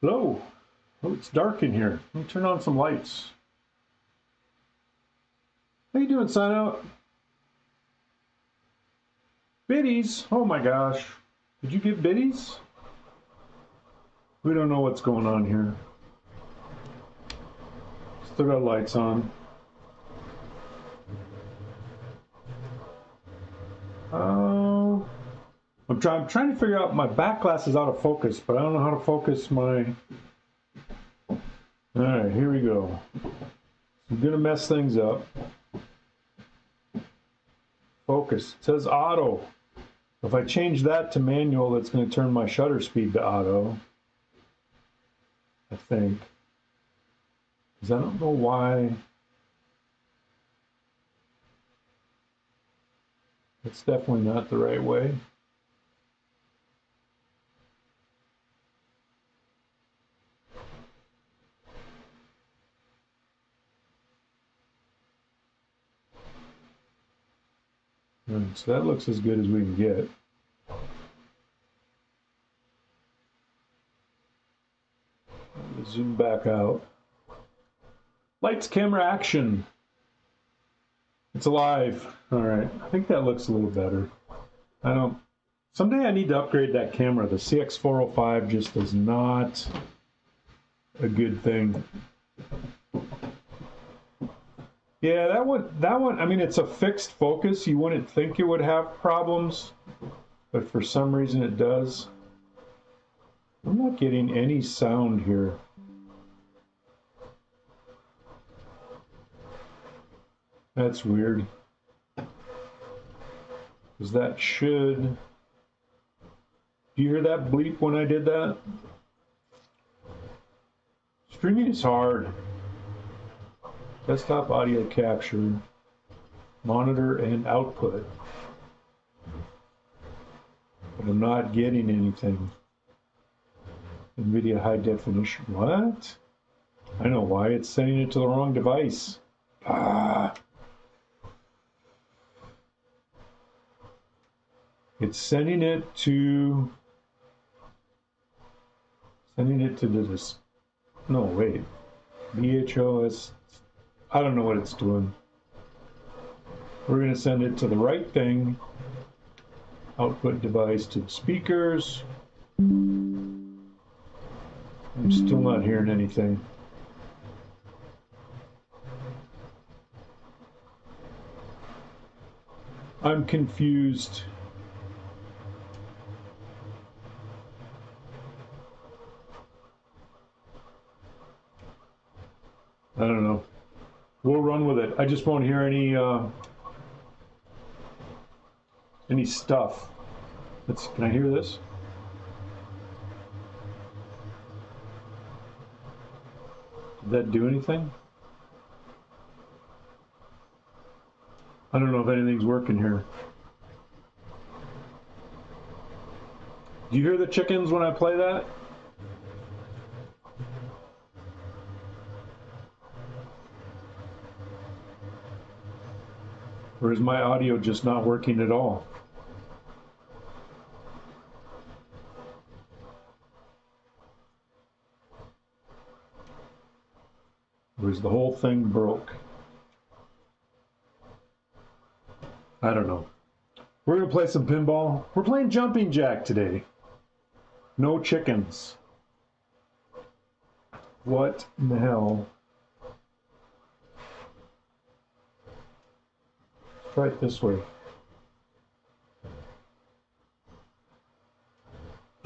Hello. Oh, it's dark in here. Let me turn on some lights. How you doing, sign out? Biddies? Oh my gosh. Did you get biddies? We don't know what's going on here. Still got lights on. Oh. I'm trying to figure out, my back glass is out of focus, but I don't know how to focus my... Alright, here we go. I'm gonna mess things up. Focus. It says auto. If I change that to manual, that's going to turn my shutter speed to auto. I think. Because I don't know why. It's definitely not the right way. So that looks as good as we can get. Zoom back out. Lights, camera, action. It's alive. All right. I think that looks a little better. Someday I need to upgrade that camera. The CX405 just is not a good thing. Yeah, that one, I mean, it's a fixed focus. You wouldn't think it would have problems, but for some reason it does. I'm not getting any sound here. That's weird. Because that should... Do you hear that bleep when I did that? Streaming is hard. Desktop audio capture, monitor and output. But I'm not getting anything. NVIDIA high definition. What? I know why. It's sending it to the wrong device. Ah. It's sending it to this. No, wait. VHOS. I don't know what it's doing. We're going to send it to the right thing. Output device to the speakers. I'm still not hearing anything. I'm confused. I don't know. We'll run with it. I just won't hear any stuff. Can I hear this? Did that do anything? I don't know if anything's working here. Do you hear the chickens when I play that? Or is my audio just not working at all? Or is the whole thing broke? I don't know. We're going to play some pinball. We're playing jumping jack today. No chickens. What in the hell? Try it this way.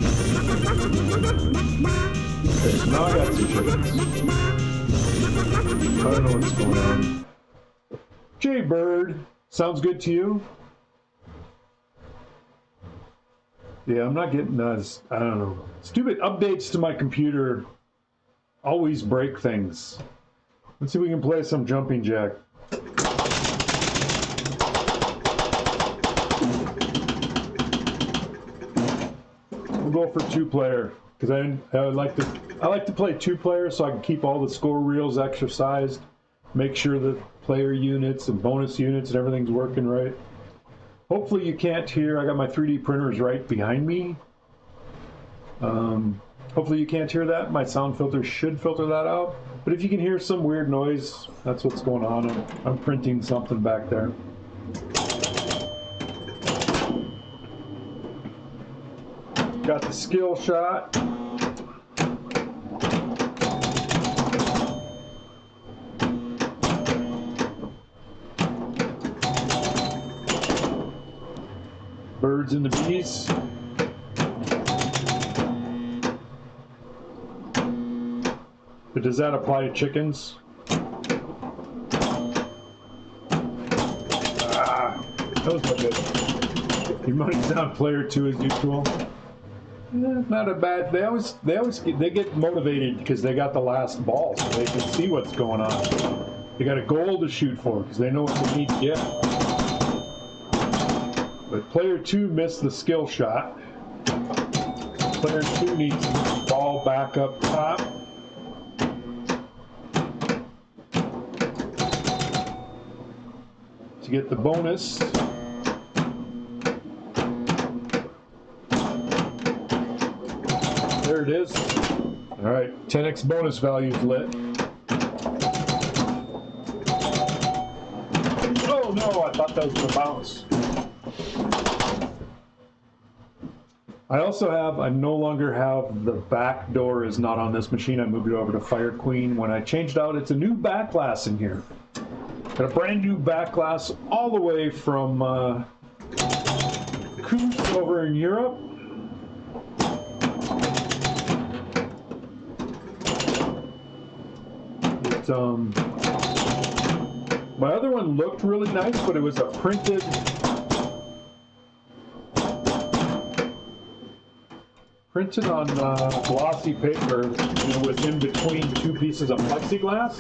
Okay, so now I got some chickens. I don't know what's going on. Jay Bird, sounds good to you? Yeah, I'm not getting those. I don't know. Stupid updates to my computer always break things. Let's see if we can play some jumping jack. We'll go for 2-player because I like to play 2-player so I can keep all the score reels exercised, make sure the player units and bonus units and everything's working right. Hopefully you can't hear. I got my 3D printers right behind me. Hopefully you can't hear that. My sound filter should filter that out. But if you can hear some weird noise, that's what's going on. I'm printing something back there. Got the skill shot. Birds and the bees. But does that apply to chickens? That was no good. Your money's on player 2 as usual. Not a bad. They get motivated because they got the last ball, so they can see what's going on. They got a goal to shoot for because they know what they need to get. But player 2 missed the skill shot. Player 2 needs to get the ball back up top. To get the bonus. There it is. All right, 10x bonus value is lit. Oh no, I thought that was the bounce. I no longer have the back door is not on this machine. I moved it over to Fire Queen. When I changed out, it's a new back glass in here. Got a brand new back glass all the way from Coos over in Europe. My other one looked really nice, but it was a printed on glossy paper, and it was in between two pieces of plexiglass.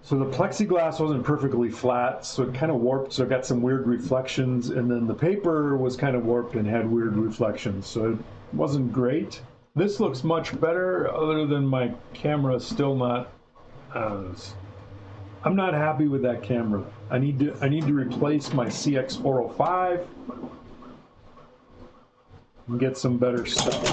So the plexiglass wasn't perfectly flat, so it kind of warped, so it got some weird reflections, and then the paper was kind of warped and had weird reflections, so it wasn't great. This looks much better, other than my camera still not. I'm not happy with that camera. I need to replace my CX405 and get some better stuff.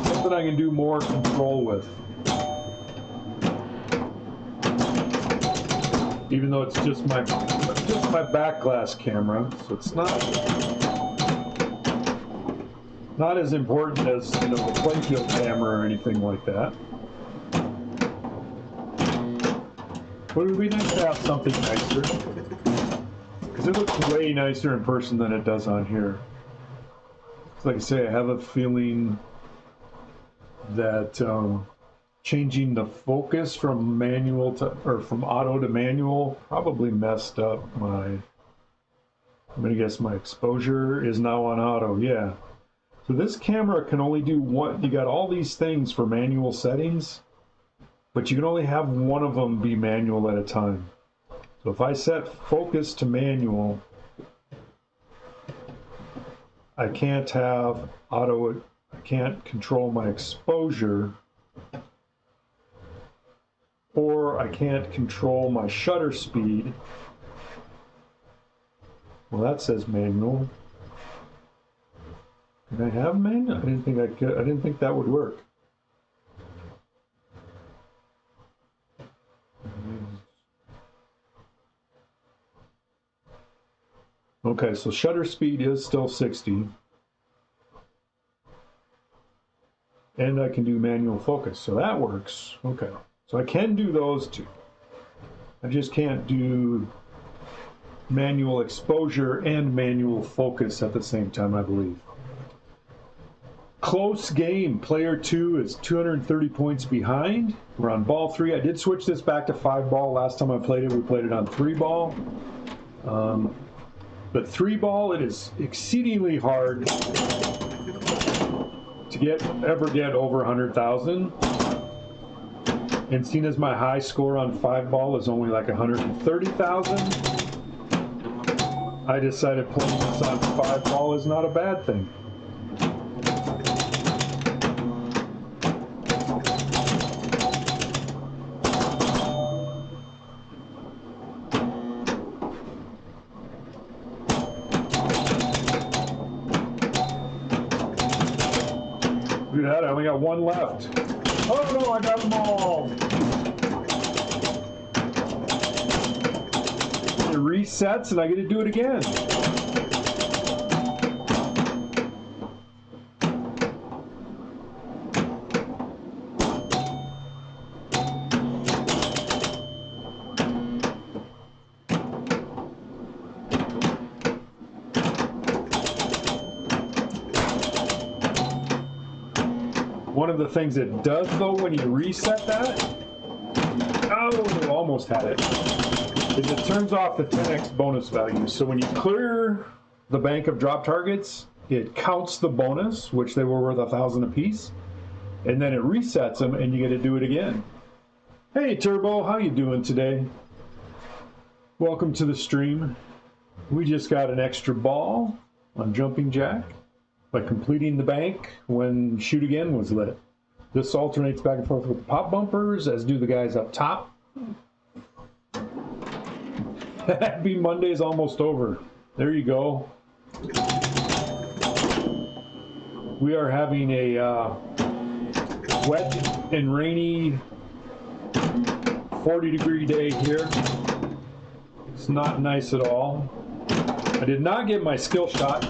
Something I can do more control with. Even though it's just my back glass camera, so it's not as important as, you know, the playfield camera or anything like that. But it would be nice to have something nicer, because it looks way nicer in person than it does on here. Like I say, I have a feeling that changing the focus from manual to, or from auto to manual, probably messed up my, I'm gonna guess my exposure is now on auto, yeah. So this camera can only do one, you got all these things for manual settings, but you can only have one of them be manual at a time. So if I set focus to manual, I can't have auto, I can't control my exposure, or I can't control my shutter speed. Well, that says manual. Can I have manual? I didn't think I could. I didn't think that would work. Okay, so shutter speed is still 60. And I can do manual focus, so that works. Okay, so I can do those two. I just can't do manual exposure and manual focus at the same time, I believe. Close game. Player 2 is 230 points behind. We're on ball 3. I did switch this back to 5 ball. Last time I played it, we played it on 3 ball. But 3 ball, it is exceedingly hard to ever get over 100,000. And seeing as my high score on 5 ball is only like 130,000, I decided playing this on 5 ball is not a bad thing. do that. I only got one left. Oh no, I got them all. It resets and I get to do it again. One of the things it does though when you reset that, oh, almost had it, is it turns off the 10x bonus value. So when you clear the bank of drop targets, it counts the bonus, which they were worth 1,000 apiece, and then it resets them and you get to do it again. Hey Turbo, how you doing today? Welcome to the stream. We just got an extra ball on jumping jack by completing the bank when shoot again was lit. This alternates back and forth with the pop bumpers, as do the guys up top. Happy Monday's almost over. There you go. We are having a wet and rainy 40-degree day here. It's not nice at all. I did not get my skill shot.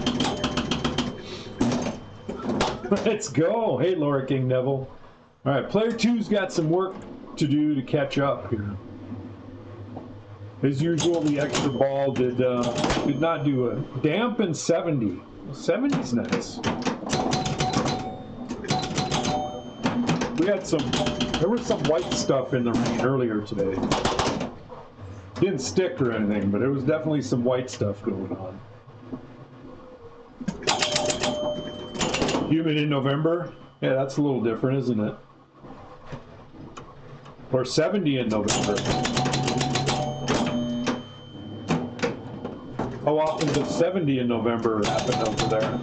Let's go. Hey, Laura King Neville. All right, player two's got some work to do to catch up here. As usual, the extra ball did not do a damp and 70. 70's nice. We had there was some white stuff in the rain earlier today. Didn't stick or anything, but there was definitely some white stuff going on. Humid in November? Yeah, that's a little different, isn't it? Or 70 in November. How often does 70 in November happen over there?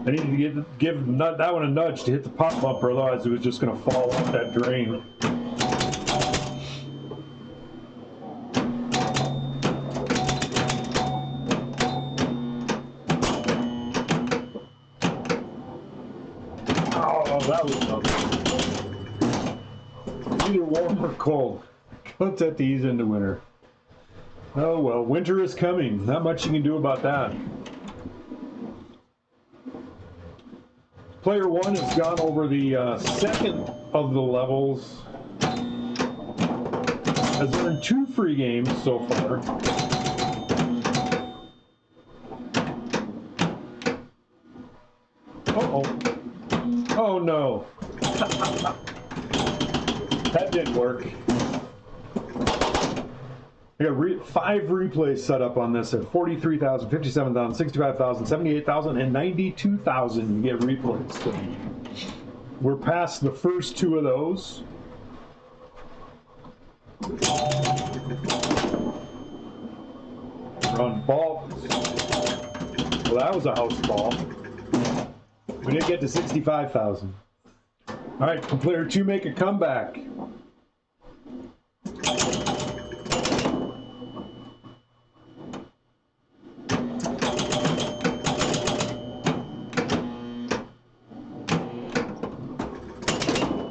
I needed to give that one a nudge to hit the pop bumper, otherwise it was just going to fall off that drain. Oh, that was something. Either warm or cold. Don't set these into winter. Oh well, winter is coming. Not much you can do about that. Player one has gone over the second of the levels. Has earned 2 free games so far. Uh-oh. Oh no. That didn't work. I got 5 replays set up on this at 43,000, 57,000, 65,000, 78,000, and 92,000. You get replays. So we're past the first 2 of those. Run ball. Well, that was a house ball. We didn't get to 65,000. All right, can player 2 make a comeback?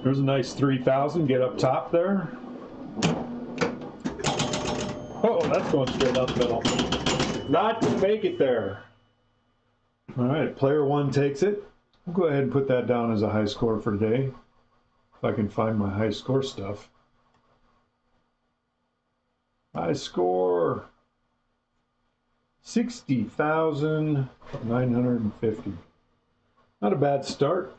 There's a nice 3,000. Get up top there. Oh, that's going straight up the middle. Not to make it there. All right, player 1 takes it. I'll go ahead and put that down as a high score for today. If I can find my high score stuff. High score 60,950. Not a bad start.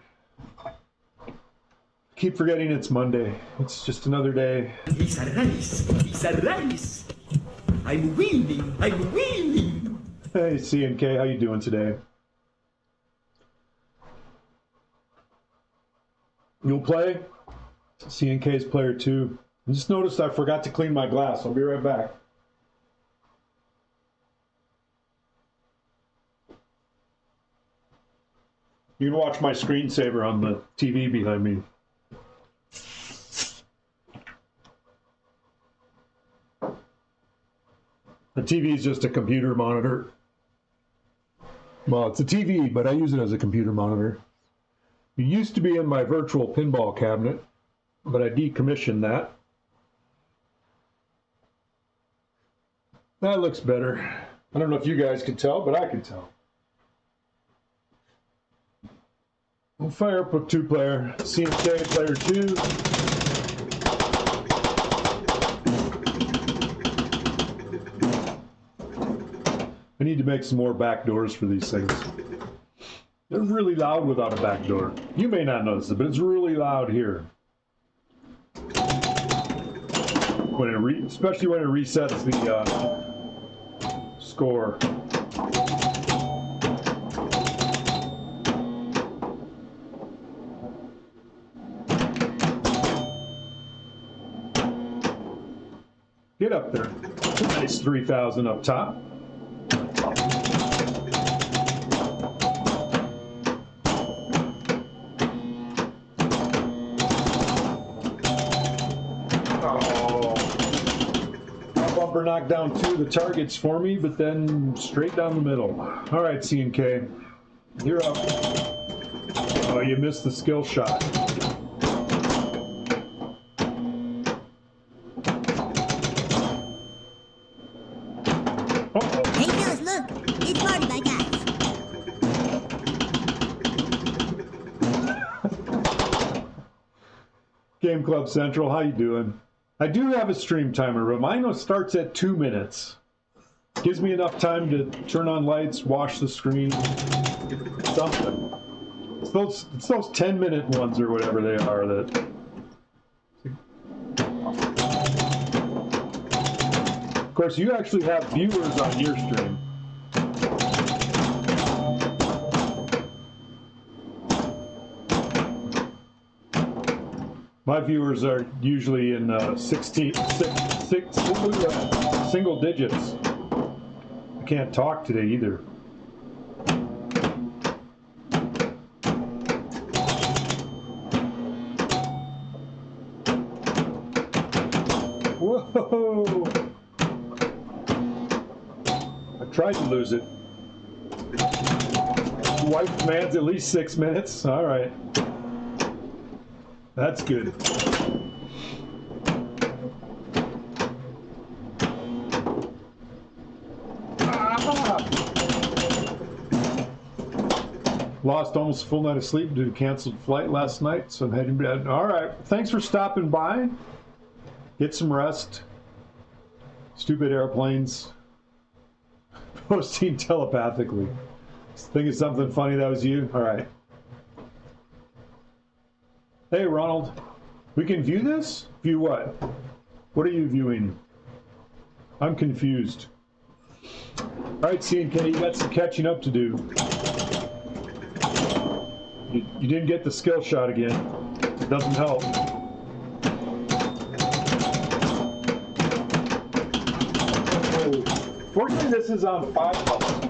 Keep forgetting it's Monday. It's just another day. It's a race. It's a race. I'm winning. I'm winning. Hey, CNK, how you doing today? You'll play? CNK's player 2. I just noticed I forgot to clean my glass. I'll be right back. You can watch my screensaver on the TV behind me. The TV is just a computer monitor. Well, it's a TV, but I use it as a computer monitor. It used to be in my virtual pinball cabinet, but I decommissioned that. That looks better. I don't know if you guys can tell, but I can tell. We'll fire up with 2-player. CMK player 2. I need to make some more back doors for these things. They're really loud without a back door. You may not notice it, but it's really loud here. Especially when it resets the score. Get up there. Nice 3,000 up top. Knocked down 2 of the targets for me, but then straight down the middle. All right, C&K, you're up. Oh, you missed the skill shot. Uh-oh. Hey fellas, look! It's Marty, my guys. Game Club Central, how you doing? I do have a stream timer, but mine starts at 2 minutes. Gives me enough time to turn on lights, wash the screen, something. It's those 10-minute ones or whatever they are that... Of course, you actually have viewers on your stream. My viewers are usually in single digits. I can't talk today either. Whoa! I tried to lose it. Wife commands at least 6 minutes. All right. That's good. Lost almost a full night of sleep due to canceled flight last night, so I'm heading to bed. All right, thanks for stopping by. Get some rest. Stupid airplanes. Posting telepathically. Think of something funny, that was you? All right. Hey, Ronald, we can view this? View what? What are you viewing? I'm confused. All right, C&K, you got some catching up to do. You didn't get the skill shot again. It doesn't help. Oh, fortunately, this is on 5 level.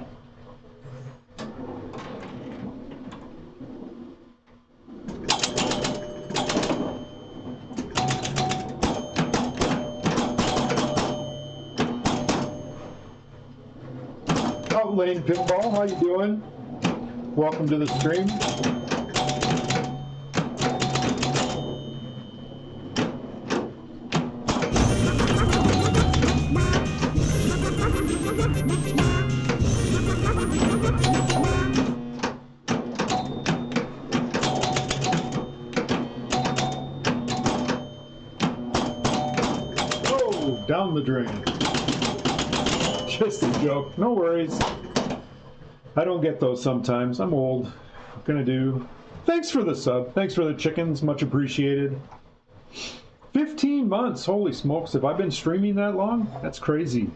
Lane Pinball, how you doing? Welcome to the stream. Oh, down the drain. Just a joke, no worries. I don't get those sometimes. I'm old. What can I do? Thanks for the sub. Thanks for the chickens. Much appreciated. 15 months. Holy smokes. Have I been streaming that long? That's crazy.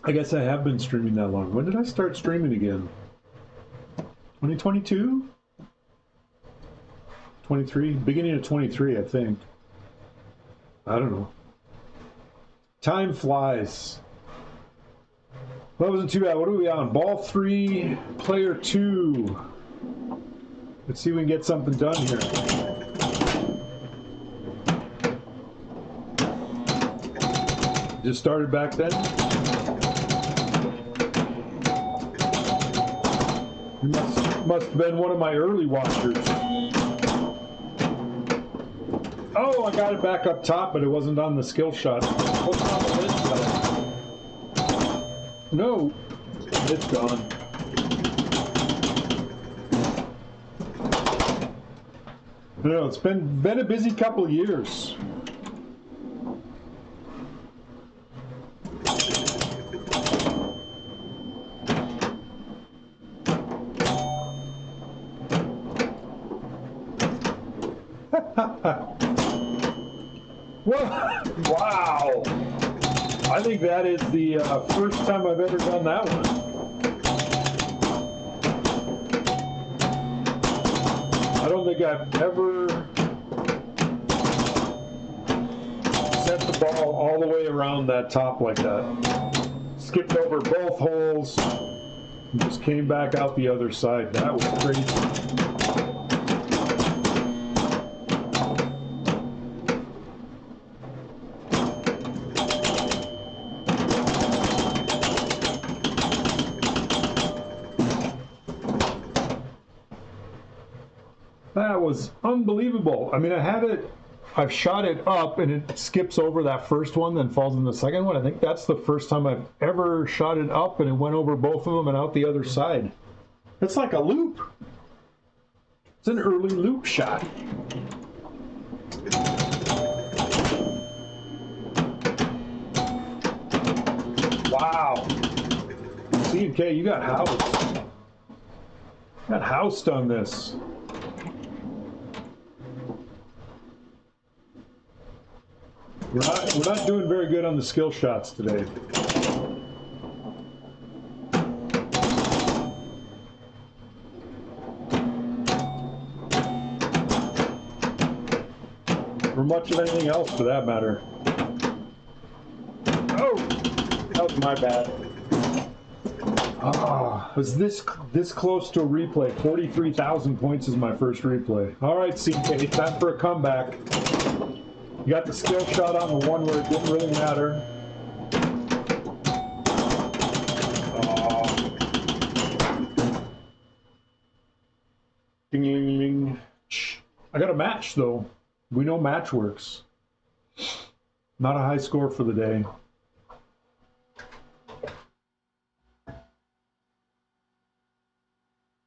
I guess I have been streaming that long. When did I start streaming again? 2022? 23? Beginning of 23, I think. I don't know. Time flies. That wasn't too bad. What are we on? Ball 3, player 2. Let's see if we can get something done here. Just started back then. You must have been one of my early watchers. Oh, I got it back up top, but it wasn't on the skill shot. What's on the list though? No, it's gone. No, it's been a busy couple of years. Wow! I think that is the first time I've ever done that one. I don't think I've ever sent the ball all the way around that top like that. Skipped over both holes and just came back out the other side. That was crazy. That was unbelievable. I mean, I've shot it up and it skips over that first one, then falls in the second one. I think that's the first time I've ever shot it up and it went over both of them and out the other side. It's like a loop. It's an early loop shot. Wow. C&K, you got housed. Got housed on this. We're not doing very good on the skill shots today. Or much of anything else for that matter. Oh, that was my bad. Ah, was this close to a replay? 43,000 points is my first replay. All right, CK, time for a comeback. You got the skill shot on the one where it didn't really matter. Ding, ding, ding. I got a match though. We know match works. Not a high score for the day.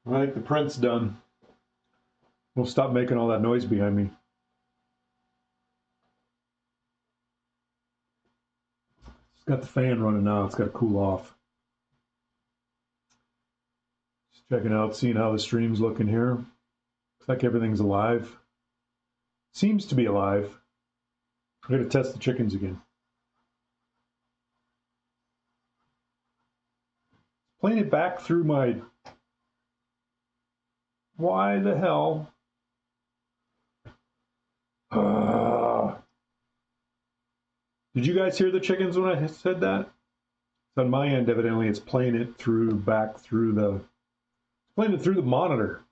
I think the print's done. We'll stop making all that noise behind me. It's got the fan running now. It's got to cool off. Just checking out, seeing how the stream's looking here. Looks like everything's alive. Seems to be alive. I'm going to test the chickens again. Playing it back through my... Why the hell? Did you guys hear the chickens when I said that? On my end, evidently, it's playing it back through the monitor.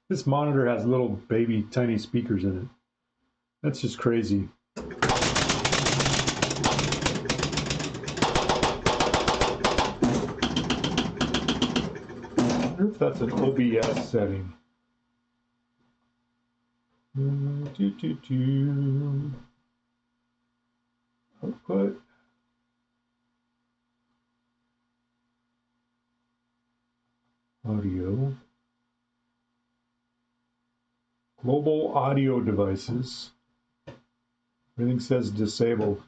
This monitor has little baby tiny speakers in it. That's just crazy. I wonder if that's an OBS setting. Output. Audio. Global audio devices. Everything says disabled.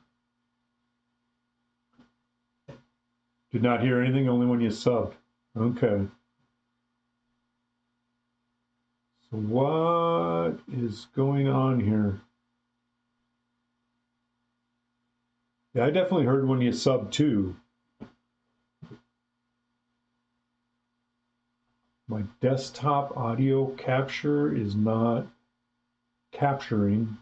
Did not hear anything, only when you subbed. Okay. So what is going on here? Yeah, I definitely heard when you subbed too. My desktop audio capture is not capturing.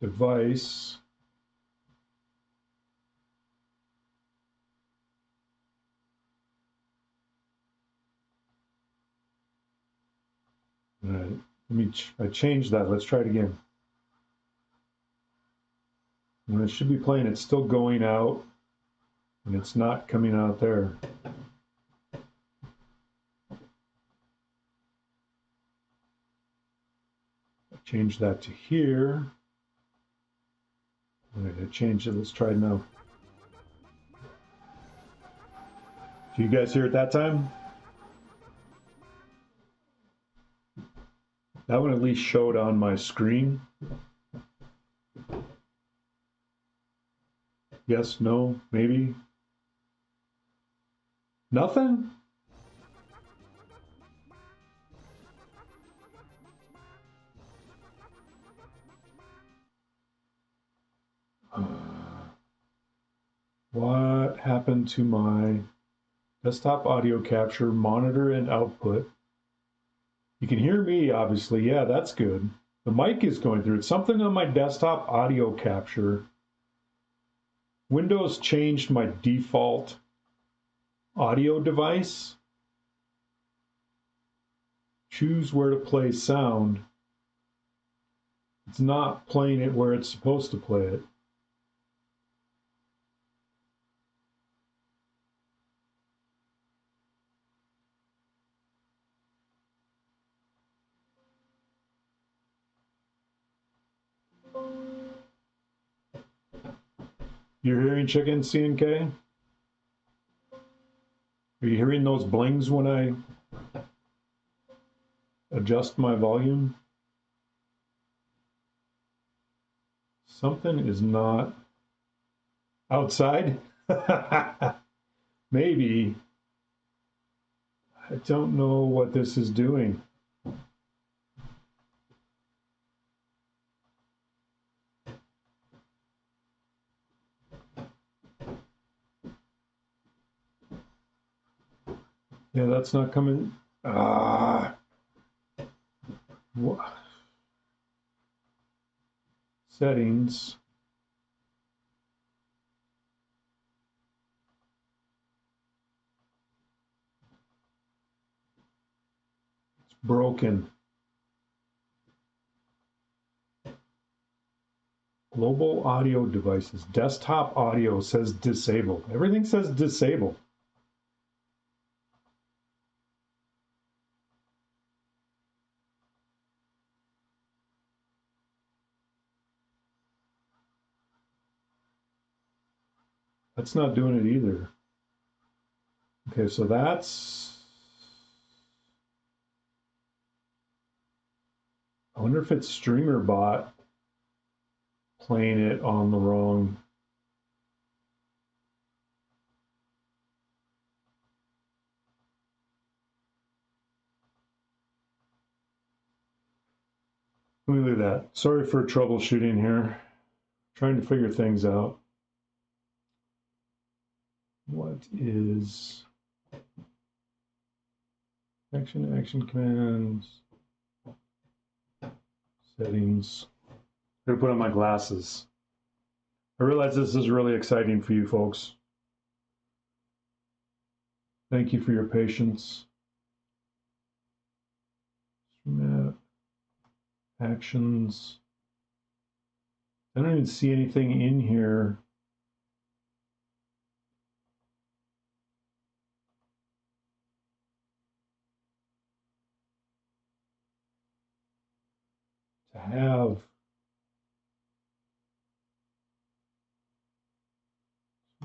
Device. All right, I changed that. Let's try it again. When it should be playing, it's still going out, and it's not coming out there. Change that to here. All right, I changed it. Let's try it now. Do you guys hear it that time? That one at least showed on my screen. Yes, no, maybe. Nothing? What happened to my desktop audio capture, monitor, and output? You can hear me, obviously. Yeah, that's good. The mic is going through. It's something on my desktop audio capture. Windows changed my default audio device. Choose where to play sound. It's not playing it where it's supposed to play it. You're hearing chicken, C&K? Are you hearing those blings when I adjust my volume? Something is not outside. Maybe. I don't know what this is doing. Yeah, that's not coming. What? Settings. It's broken. Global audio devices. Desktop audio says disabled. Everything says disabled. That's not doing it either. Okay, so that's... I wonder if it's StreamerBot playing it on the wrong... Let me leave that. Sorry for troubleshooting here. Trying to figure things out. What is action commands, settings. I'm gonna put on my glasses. I realize this is really exciting for you folks. Thank you for your patience. Actions. I don't even see anything in here. To have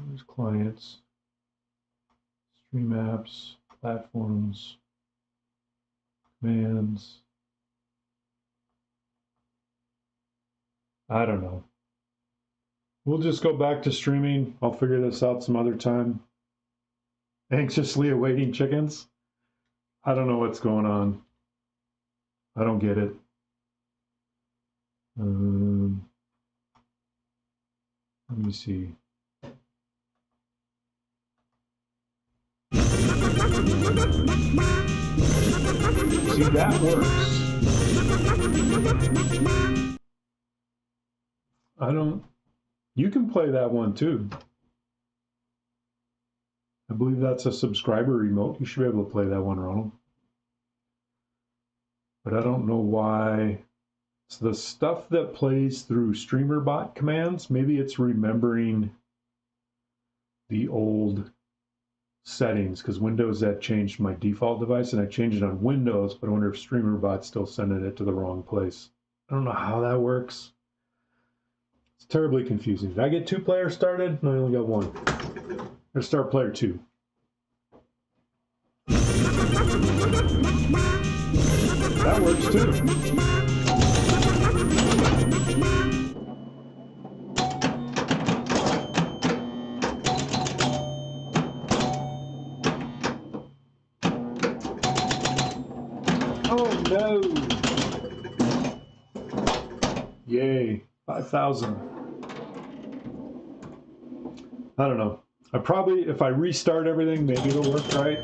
there's clients, stream apps, platforms, commands. I don't know. We'll just go back to streaming. I'll figure this out some other time. Anxiously awaiting chickens. I don't know what's going on. I don't get it. Let me see. See, that works. I don't... You can play that one too. I believe that's a subscriber remote. You should be able to play that one, Ronald. but I don't know why. It's the stuff that plays through StreamerBot commands. Maybe it's remembering the old settings, because Windows had changed my default device and I changed it on Windows, but I wonder if StreamerBot's still sending it to the wrong place. I don't know how that works. It's terribly confusing. Did I get 2 players started? No, I only got 1. Let's start player 2. That works too. Oh no! Yay, 5,000. I don't know. I probably, if I restart everything, maybe it'll work right.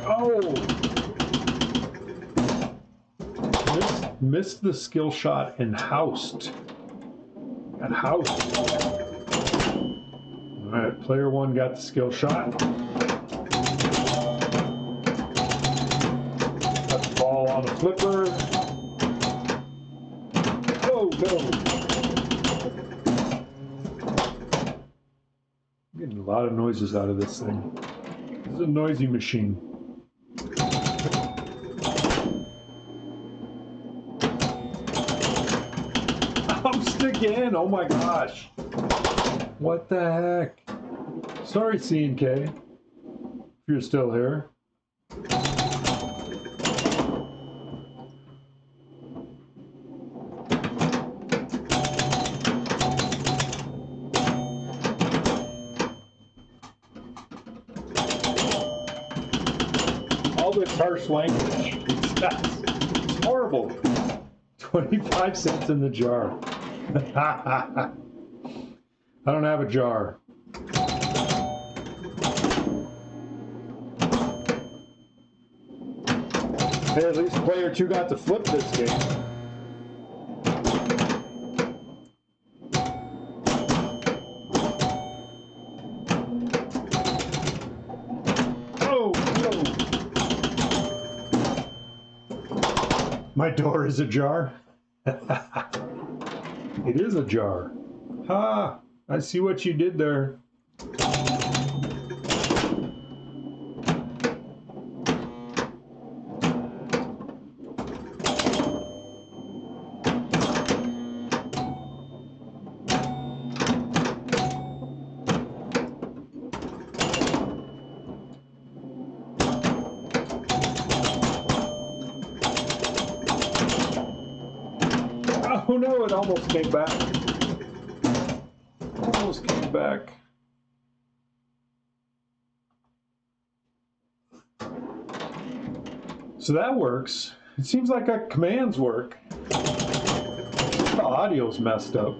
Oh! Missed the skill shot and housed. Got housed. All right, player 1 got the skill shot. Got the ball on the flipper. Oh, no. I'm getting a lot of noises out of this thing. This is a noisy machine. Housed again! Oh my gosh! What the heck? Sorry, C&K, if you're still here. All this harsh language. It's horrible. 25 cents in the jar. I don't have a jar. Hey, at least player 2 got to flip this game. Oh, no. My door is ajar. It is a jar. Ha! I see what you did there. Oh no, it almost came back. Almost came back. So that works. It seems like our commands work. The audio's messed up.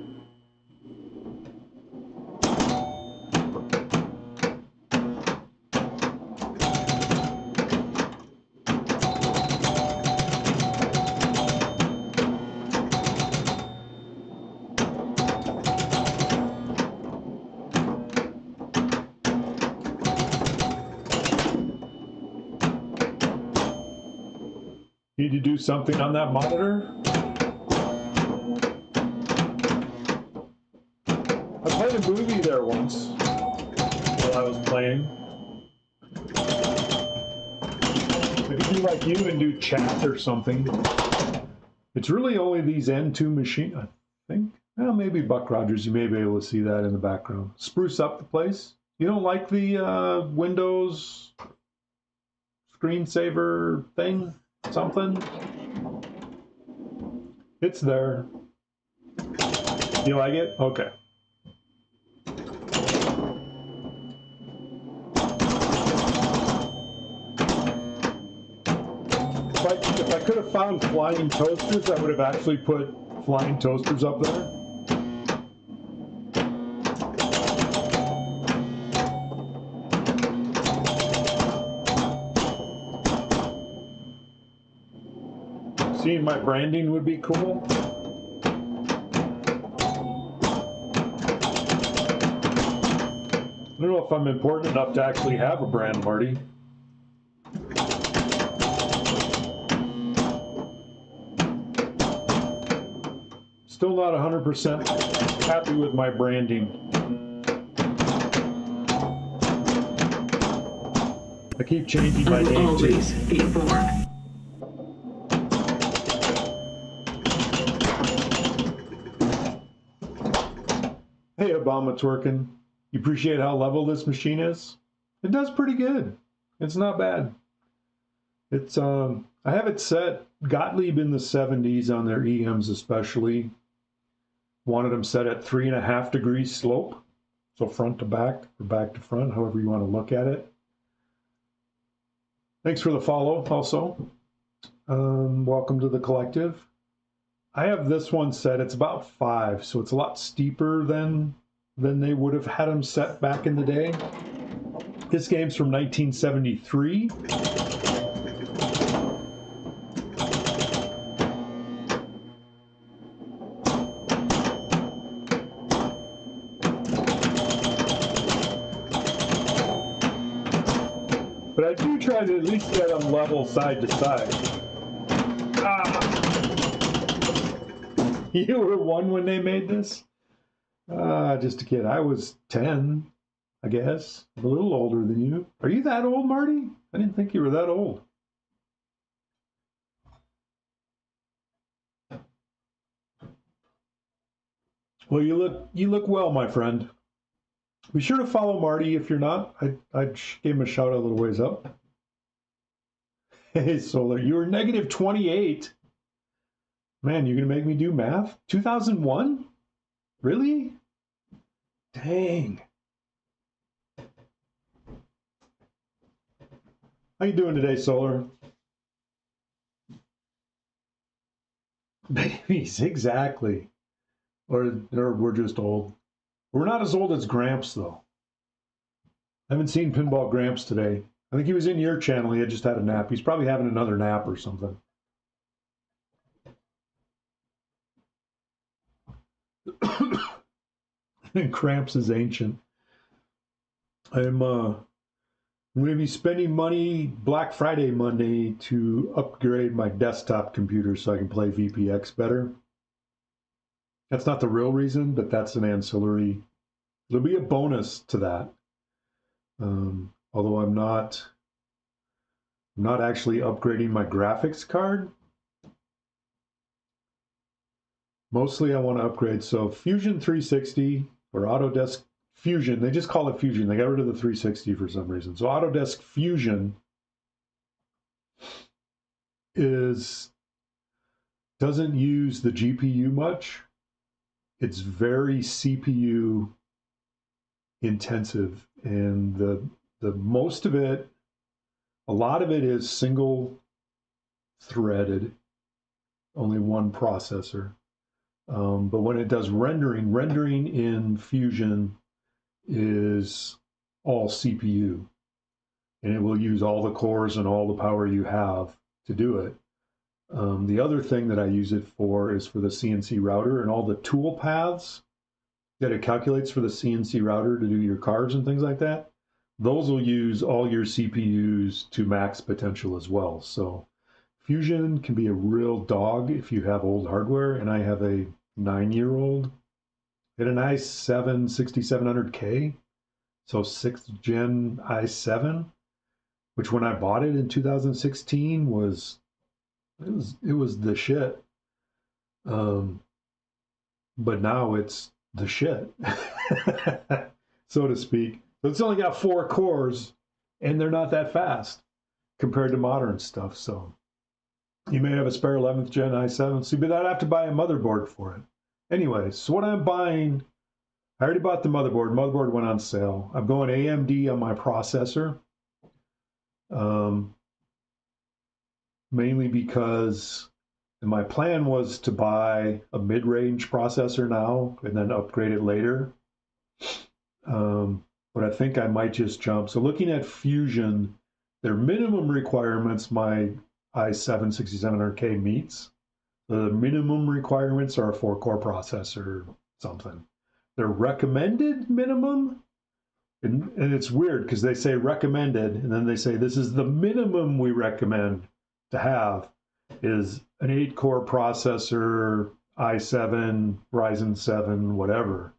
Need to do something on that monitor? I played a movie there once while I was playing. I could do like you and do chat or something. It's really only these N2 machines, I think. Well, maybe Buck Rogers, you may be able to see that in the background. Spruce up the place. You don't like the Windows screensaver thing? Something? It's there. You like it? Okay. If I could have found flying toasters, I would have actually put flying toasters up there. Seeing my branding would be cool. I don't know if I'm important enough to actually have a brand, Marty. Still not 100% happy with my branding. I keep changing my name too. Always be informed. Hey, Obama, it's working. You appreciate how level this machine is? It does pretty good. It's not bad. It's I have it set Gottlieb in the 70s on their EMs especially. Wanted them set at 3.5 degrees slope, so front to back or back to front, however you want to look at it. Thanks for the follow also. Welcome to the collective. I have this one set, it's about 5, so it's a lot steeper than they would have had them set back in the day. This game's from 1973. But I do try to at least get them level side to side. Ah! You were 1 when they made this? Just a kid. I was 10, I guess. A little older than you. Are you that old, Marty? I didn't think you were that old. Well, you look well, my friend. Be sure to follow Marty if you're not. I gave him a shout out a little ways up. Hey, Solar, you were negative 28. Man, you're going to make me do math? 2001? Really? Dang. How you doing today, Solar? Babies, exactly. Or we're just old. We're not as old as Gramps, though. I haven't seen Pinball Gramps today. I think he was in your channel. He had just had a nap. He's probably having another nap or something. Gramps is ancient. I'm going to be spending money Black Friday Monday to upgrade my desktop computer so I can play VPX better. That's not the real reason, but that's an ancillary. There'll be a bonus to that. Although I'm not actually upgrading my graphics card. Mostly I want to upgrade. So Fusion 360 or Autodesk Fusion, they just call it Fusion. They got rid of the 360 for some reason. So Autodesk Fusion doesn't use the GPU much. It's very CPU intensive, and the most of it, a lot of it is single threaded, only one processor. But when it does rendering in Fusion is all CPU, and it will use all the cores and all the power you have to do it. The other thing that I use it for is for the CNC router and all the tool paths that it calculates for the CNC router to do your cards and things like that. Those will use all your CPUs to max potential as well. So Fusion can be a real dog if you have old hardware, and I have a 9-year-old and an i7 6700K, so 6th gen i7, which when I bought it in 2016 was the shit. But now it's the shit, so to speak. But it's only got 4 cores, and they're not that fast compared to modern stuff. So you may have a spare 11th gen i7, so but I'd have to buy a motherboard for it. Anyway, so what I'm buying, I already bought the motherboard. Motherboard went on sale. I'm going AMD on my processor. Mainly because my plan was to buy a mid-range processor now and then upgrade it later. But I think I might just jump. So looking at Fusion, their minimum requirements, my i7 6700K meets. The minimum requirements are a 4-core processor, something. Their recommended minimum, and it's weird because they say recommended, and then they say this is the minimum we recommend to have, is an 8-core processor, i7, Ryzen 7, whatever.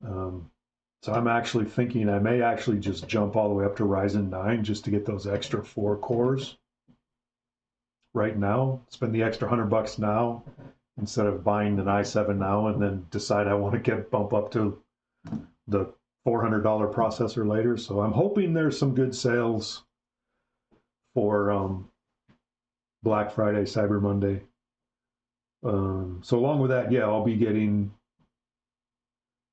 So I'm actually thinking I may actually just jump all the way up to Ryzen 9 just to get those extra 4 cores right now. Spend the extra $100 now instead of buying an i7 now and then decide I want to bump up to the $400 processor later. So I'm hoping there's some good sales for Black Friday, Cyber Monday. So along with that, yeah, I'll be getting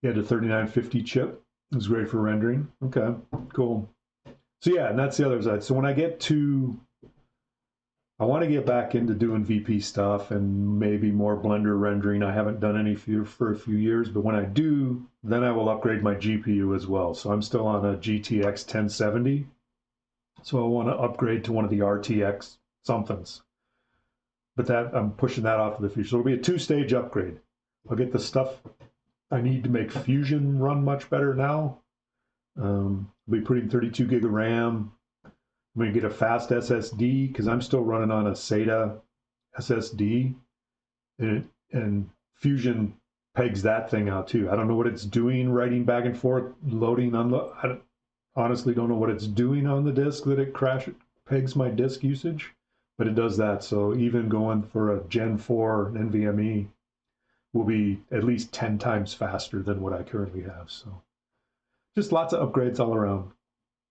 the 3950 chip. It's great for rendering. Okay, cool. So yeah, and that's the other side. So when I get to, I want to get back into doing VP stuff and maybe more Blender rendering. I haven't done any for a few years, but when I do, then I will upgrade my GPU as well. So I'm still on a GTX 1070. So I want to upgrade to one of the RTX somethings. But that I'm pushing that off to the future. So it'll be a 2-stage upgrade. I'll get the stuff I need to make Fusion run much better now. I'll be putting 32 gig of RAM. I'm going to get a fast SSD because I'm still running on a SATA SSD. And Fusion pegs that thing out too. I don't know what it's doing, writing back and forth, loading, unload. I honestly don't know what it's doing on the disk that it pegs my disk usage, but it does that. So even going for a Gen 4 NVMe will be at least 10 times faster than what I currently have. So just lots of upgrades all around.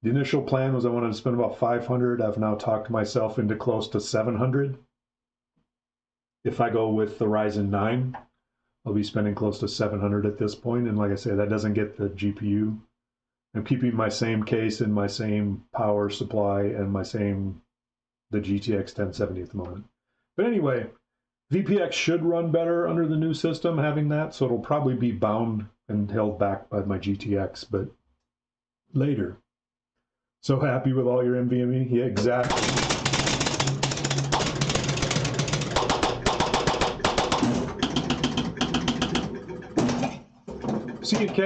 The initial plan was I wanted to spend about 500. I've now talked myself into close to 700. If I go with the Ryzen 9, I'll be spending close to 700 at this point. And like I said, that doesn't get the GPU. I'm keeping my same case and my same power supply and the GTX 1070 at the moment. But anyway, VPX should run better under the new system having that, so it'll probably be bound and held back by my GTX, but later. So happy with all your NVMe? Yeah, exactly. CK,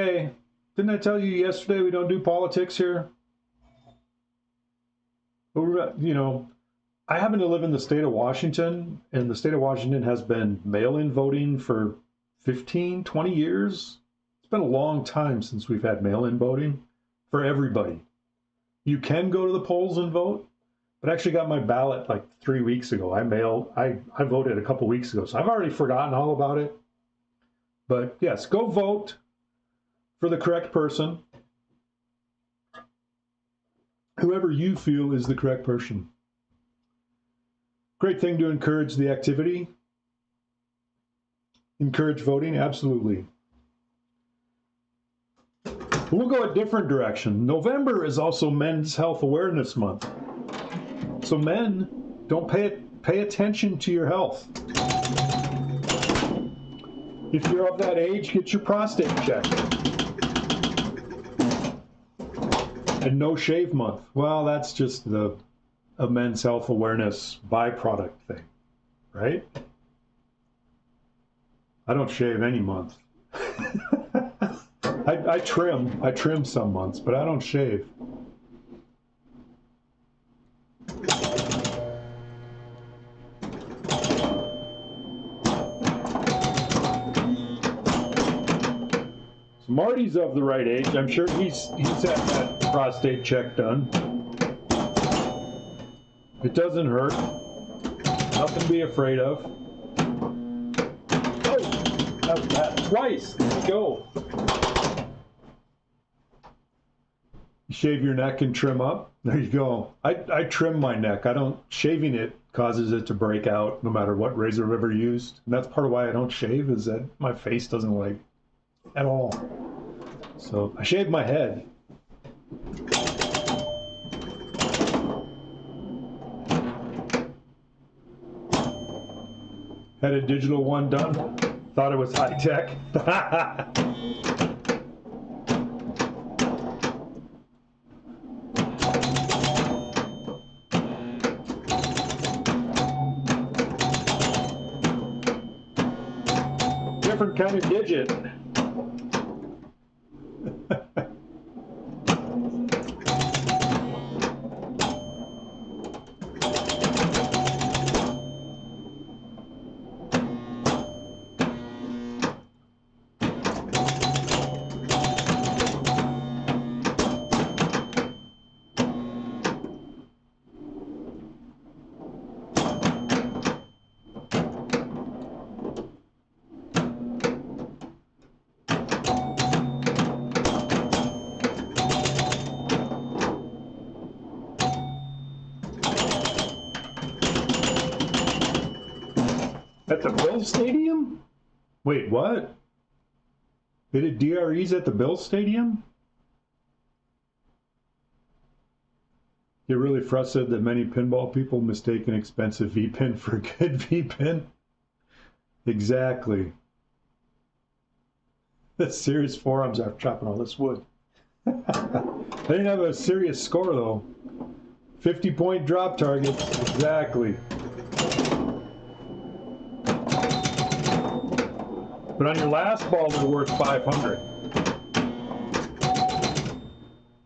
didn't I tell you yesterday we don't do politics here? You know, I happen to live in the state of Washington, and the state of Washington has been mail-in voting for 15, 20 years. It's been a long time since we've had mail-in voting for everybody. You can go to the polls and vote, but I actually got my ballot like 3 weeks ago. I voted a couple weeks ago, so I've already forgotten all about it. But yes, go vote for the correct person, whoever you feel is the correct person. Great thing to encourage the activity. Encourage voting, absolutely. We'll go a different direction. November is also Men's Health Awareness Month. So men, don't pay attention to your health. If you're of that age, get your prostate checked. And no shave month. Well, that's just a men's health awareness byproduct thing, right? I don't shave any month. I trim some months, but I don't shave. So Marty's of the right age. I'm sure he's had that prostate check done. It doesn't hurt. Nothing to be afraid of. Oh, that was bad. Twice. There we go. You shave your neck and trim up. There you go. I trim my neck. Shaving it causes it to break out no matter what razor I've ever used. And that's part of why I don't shave, is that my face doesn't like at all. So I shave my head. Had a digital one done. Thought it was high tech. Different kind of digit. the Bill Stadium? Wait, what? They did DREs at the Bill Stadium? Get really frustrated that many pinball people mistake an expensive V-pin for a good V-pin. Exactly. The serious forums are chopping all this wood. They didn't have a serious score though. 50-point drop targets, exactly. But on your last ball, they're worth 500.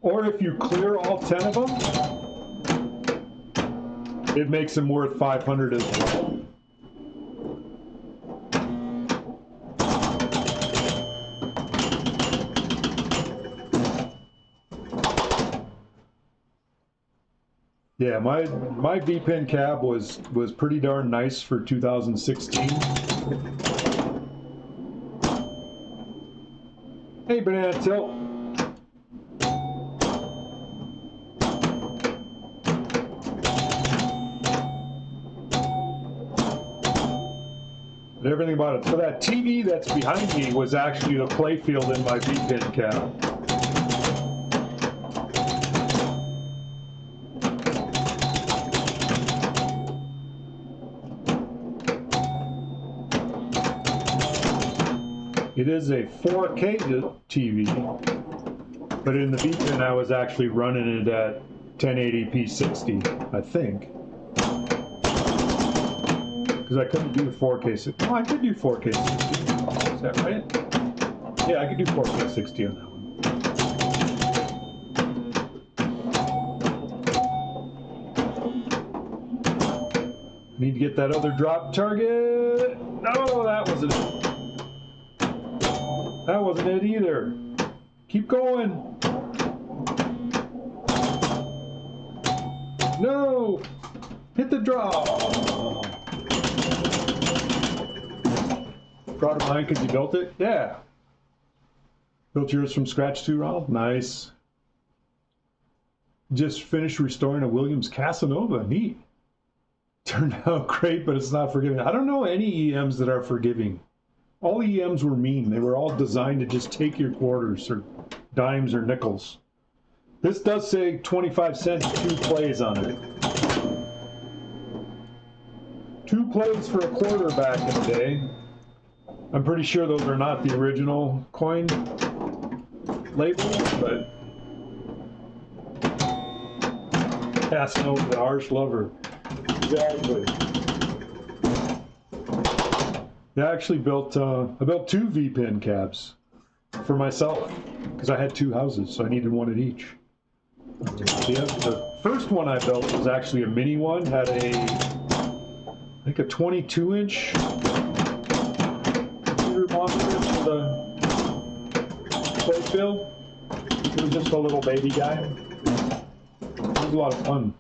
Or if you clear all 10 of them, it makes them worth 500 as well. Yeah, my V-pin cab was pretty darn nice for 2016. Hey, Banana Tilt. And everything about it. So that TV that's behind me was actually the play field in my V-pin cab. It is a 4K TV, but in the V-pin I was actually running it at 1080p 60, I think. Because I couldn't do 4K 60. Oh, I could do 4K 60. Is that right? Yeah, I could do 4K 60 on that one. Need to get that other drop target. No, that wasn't it. That wasn't it either. Keep going. No! Hit the draw. Proud of mine because you built it? Yeah. Built yours from scratch too, Ronald? Nice. Just finished restoring a Williams Casanova. Neat. Turned out great, but it's not forgiving. I don't know any EMs that are forgiving. All EMs were mean. They were all designed to just take your quarters or dimes or nickels. This does say 25 cents, 2 plays on it. 2 plays for a quarter back in the day. I'm pretty sure those are not the original coin labels, but passing over the harsh lover. Exactly. I actually built, I built 2 V-pin cabs for myself because I had 2 houses, so I needed one at each. The first one I built was actually a mini one, had I think a 22-inch computer monitor for the playfield. It was just a little baby guy. It was a lot of fun.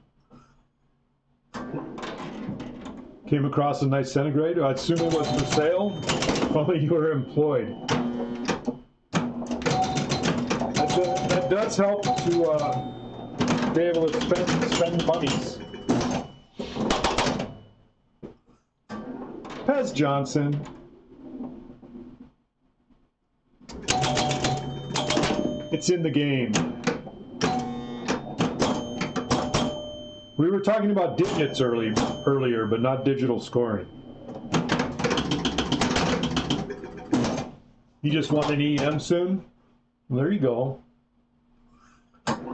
Came across a nice centigrade. I assume it was for sale. If only you were employed. That does help to be able to spend monies. Pez Johnson. It's in the game. We were talking about digits earlier, but not digital scoring. You just want an EM soon? Well, there you go.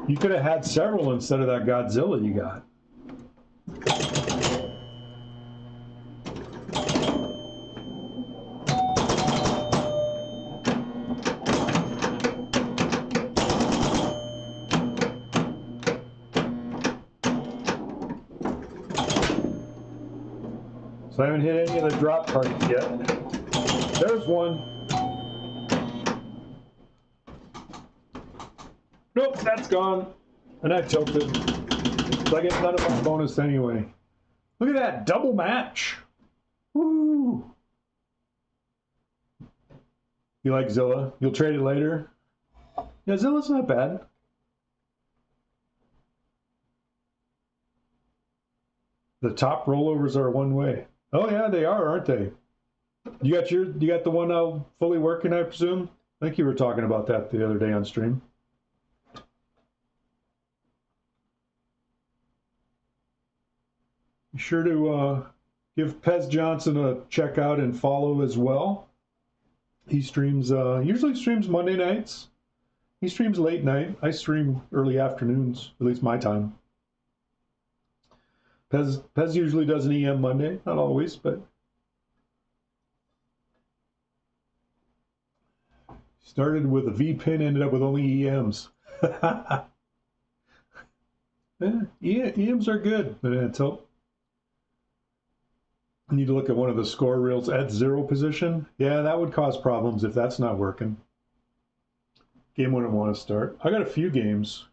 You could have had several instead of that Godzilla you got. So I haven't hit any of the drop targets yet. There's one. Nope, that's gone. And I tilted. So I get none of my bonus anyway. Look at that, double match. Woo! You like Zilla? You'll trade it later? Yeah, Zilla's not bad. The top rollovers are one way. Oh yeah, they are, aren't they? You got the one now fully working, I presume? I think you were talking about that the other day on stream. Be sure to give Pez Johnson a check out and follow as well. He streams, usually streams Monday nights. He streams late night. I stream early afternoons, at least my time. Pez usually does an EM Monday, not always, but started with a V pin, ended up with only EMs. Yeah, EMs are good, but until I need to look at one of the score reels at 0 position. Yeah, that would cause problems if that's not working. Game wouldn't want to start. I got a few games.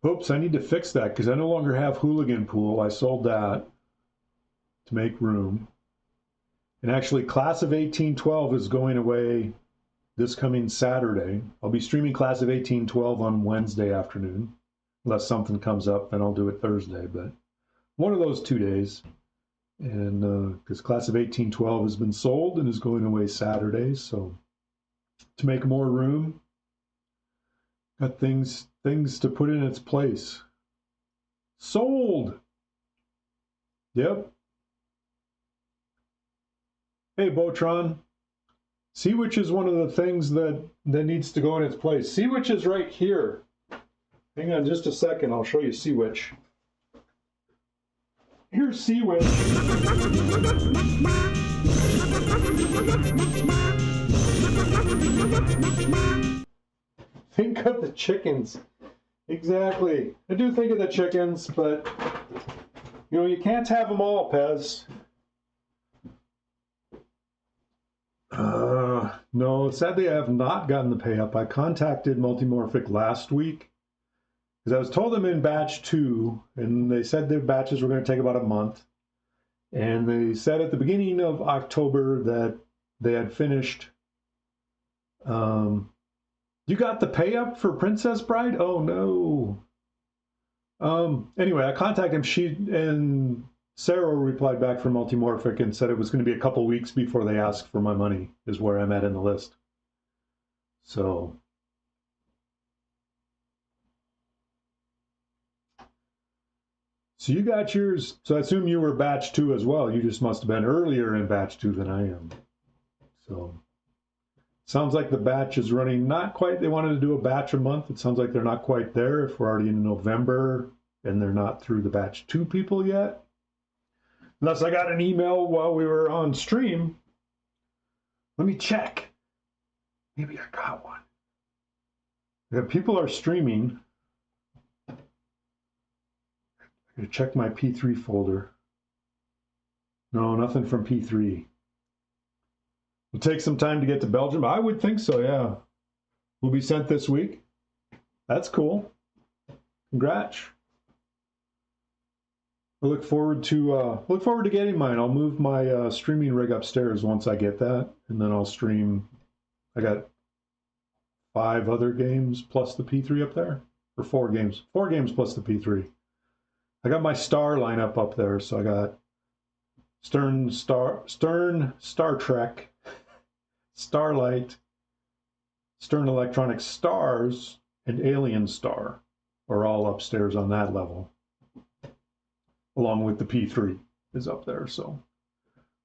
Oops, I need to fix that because I no longer have Hooligan Pool. I sold that to make room. And actually, Class of 1812 is going away this coming Saturday. I'll be streaming Class of 1812 on Wednesday afternoon. Unless something comes up, then I'll do it Thursday. But one of those 2 days. And because Class of 1812 has been sold and is going away Saturday. So to make more room, got things to put in its place. Sold! Yep. Hey, Botron. Sea Witch is one of the things that needs to go in its place. Sea Witch is right here. Hang on just a second. I'll show you Sea Witch. Here's Sea Witch. Think of the chickens. Exactly. I do think of the chickens, but you know, you can't have them all, Pez. No, sadly I have not gotten the pay up. I contacted Multimorphic last week because I was told I'm in batch 2, and they said their batches were going to take about a month. And they said at the beginning of October that they had finished. You got the pay up for Princess Bride? Oh no. Anyway, I contacted him. She and Sarah replied back from Multimorphic and said it was going to be a couple weeks before they asked for my money, is where I'm at in the list. So you got yours. So I assume you were batch 2 as well. You just must have been earlier in batch 2 than I am. So sounds like the batch is running not quite. They wanted to do a batch a month. It sounds like they're not quite there if we're already in November and they're not through the batch 2 people yet. Unless I got an email while we were on stream. Let me check. Maybe I got one. Yeah, people are streaming. I gotta check my P3 folder. No, nothing from P3. It'll take some time to get to Belgium. I would think so, yeah. Will be sent this week. That's cool. Congrats. I look forward to getting mine. I'll move my streaming rig upstairs once I get that, and then I'll stream. I got 5 other games plus the P3 up there, or 4 games. 4 games plus the P3. I got my star lineup up there, so I got Stern Star Trek, Starlight, Stern Electronic Stars, and Alien Star are all upstairs on that level. Along with the P3 is up there, so.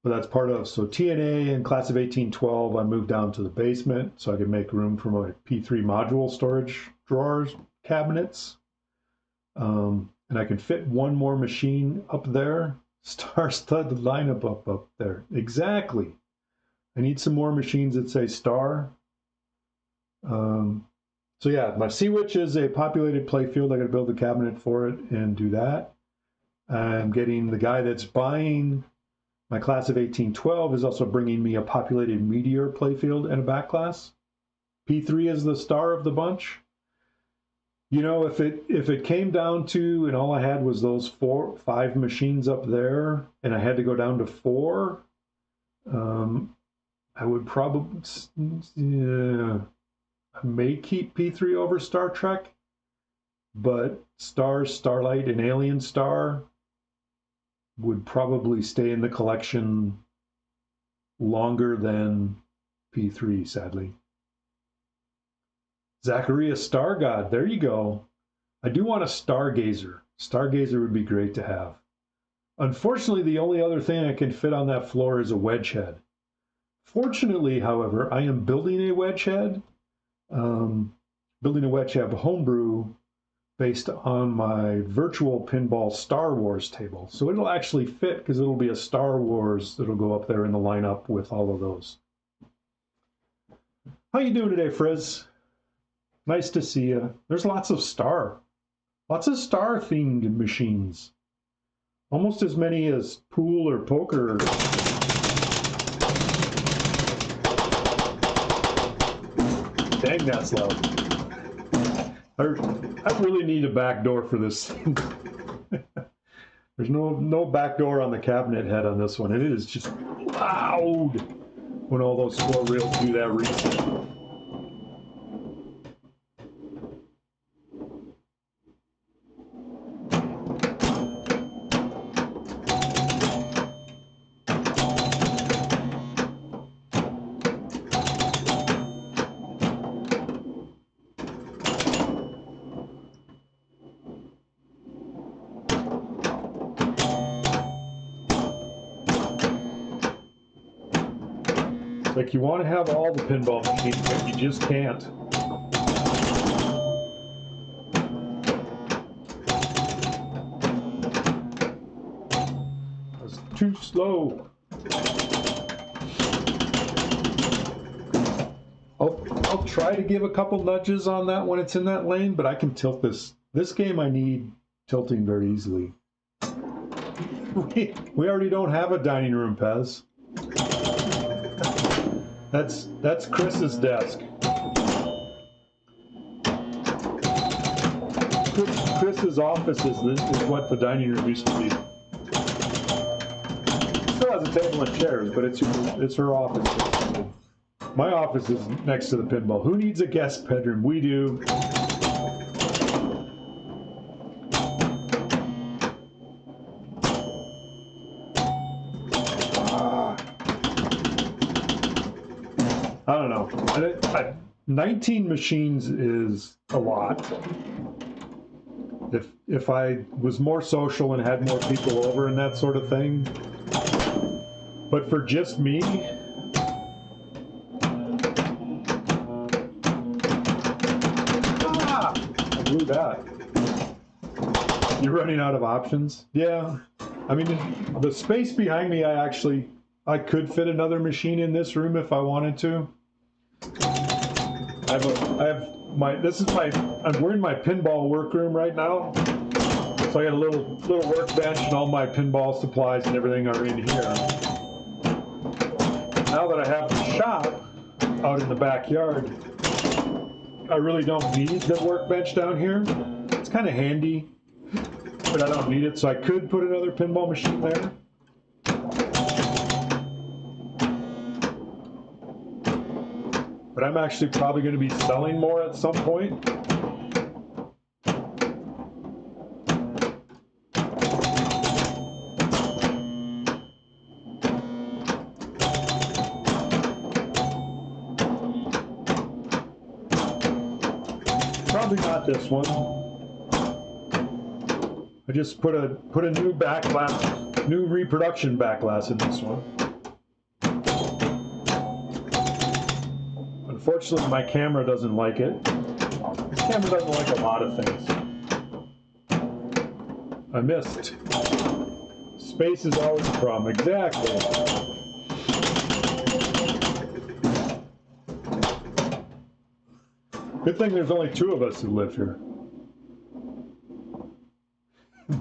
But that's part of, so TNA and Class of 1812, I moved down to the basement so I could make room for my P3 module storage drawers, cabinets. And I can fit one more machine up there. Star-stud lineup up there. Exactly. I need some more machines that say star. So yeah, my Sea Witch is a populated playfield. I got to build a cabinet for it and do that. I'm getting the guy that's buying my Class of 1812 is also bringing me a populated meteor playfield and a back class. P3 is the star of the bunch. You know, if it came down to, and all I had was those 5 machines up there, and I had to go down to 4, I would probably, I may keep P3 over Star Trek, but Stars, Starlight, and Alien Star would probably stay in the collection longer than P3, sadly. Zachariah Star God, there you go. I do want a Stargazer. Stargazer would be great to have. Unfortunately, the only other thing I can fit on that floor is a wedge head. Fortunately, however, I am building a wedge head. Building a wedge head homebrew based on my virtual pinball Star Wars table. So it'll actually fit because it'll be a Star Wars that'll go up there in the lineup with all of those. How you doing today, Frizz? Nice to see you. There's lots of star themed machines. Almost as many as pool or poker. Dang, that's loud. I really need a back door for this thing. There's no back door on the cabinet head on this one. It is just loud when all those 4 reels do that reset. Like, you want to have all the pinball machines, but you just can't. That's too slow. I'll try to give a couple nudges on that when it's in that lane, but I can tilt this. This game I need tilting very easily. We already don't have a dining room, Pez. That's Chris's desk. Chris's office is what the dining room used to be. Still has a table and chairs, but it's her office. My office is next to the pinball. Who needs a guest bedroom? We do. I don't know. 19 machines is a lot. If I was more social and had more people over and that sort of thing. But for just me, I blew that. You're running out of options? Yeah. I mean, the space behind me, I could fit another machine in this room if I wanted to. We're in my pinball workroom right now. So I got a little workbench and all my pinball supplies and everything are in here. Now that I have the shop out in the backyard, I really don't need the workbench down here. It's kind of handy, but I don't need it, so I could put another pinball machine there. But I'm actually probably going to be selling more at some point. Probably not this one. I just put a new back glass, new reproduction back glass in this one. Unfortunately, my camera doesn't like it. This camera doesn't like a lot of things. I missed. Space is always a problem. Exactly. Good thing there's only 2 of us who live here.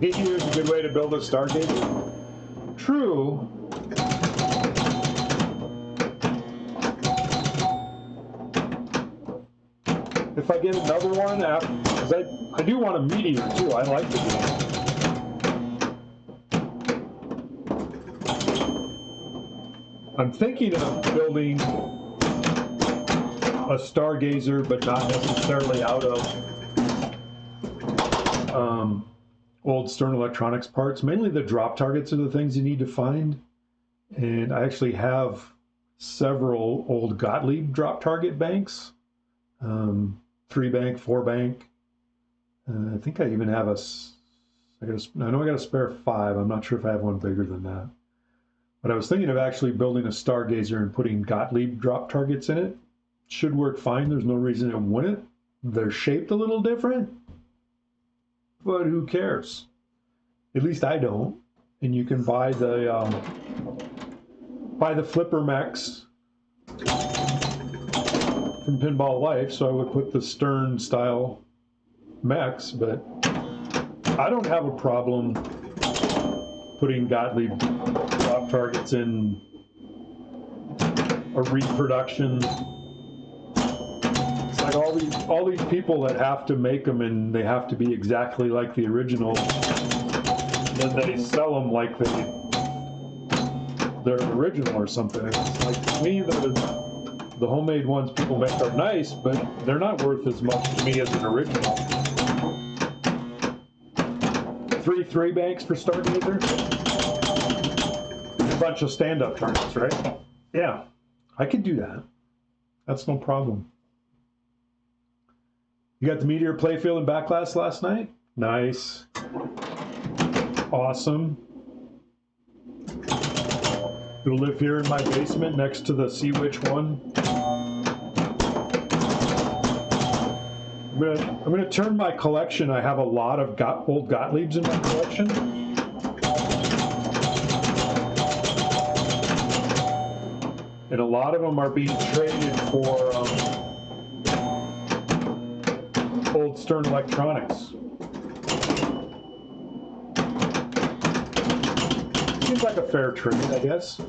Meteor is a good way to build a Stargazer. True. If I get another one, because I do want a Meteor too. I like the game. I'm thinking of building a Stargazer, but not necessarily out of old Stern Electronics parts. Mainly the drop targets are the things you need to find. And I actually have several old Gottlieb drop target banks, 3-bank, 4-bank. I think I even have I know I got a spare 5. I'm not sure if I have one bigger than that. But I was thinking of actually building a Stargazer and putting Gottlieb drop targets in it. Should work fine. There's no reason it wouldn't. They're shaped a little different, but who cares? At least I don't. And you can buy the Flipper Max from Pinball Life. So I would put the Stern style mechs, but I don't have a problem putting Gottlieb drop targets in a reproduction. It's like all these people that have to make them and they have to be exactly like the original. And then they sell them like they're original or something. It's like, to me, the homemade ones people make are nice, but they're not worth as much to me as an original. 3 banks for Stargazer. A bunch of stand-up targets, right? Yeah, I could do that. That's no problem. You got the Meteor playfield and backglass last night? Nice. Awesome. It'll live here in my basement next to the See Which One. I'm gonna turn my collection. I have a lot of old Gottliebs in my collection. And a lot of them are being traded for old Stern Electronics. Seems like a fair trade, I guess.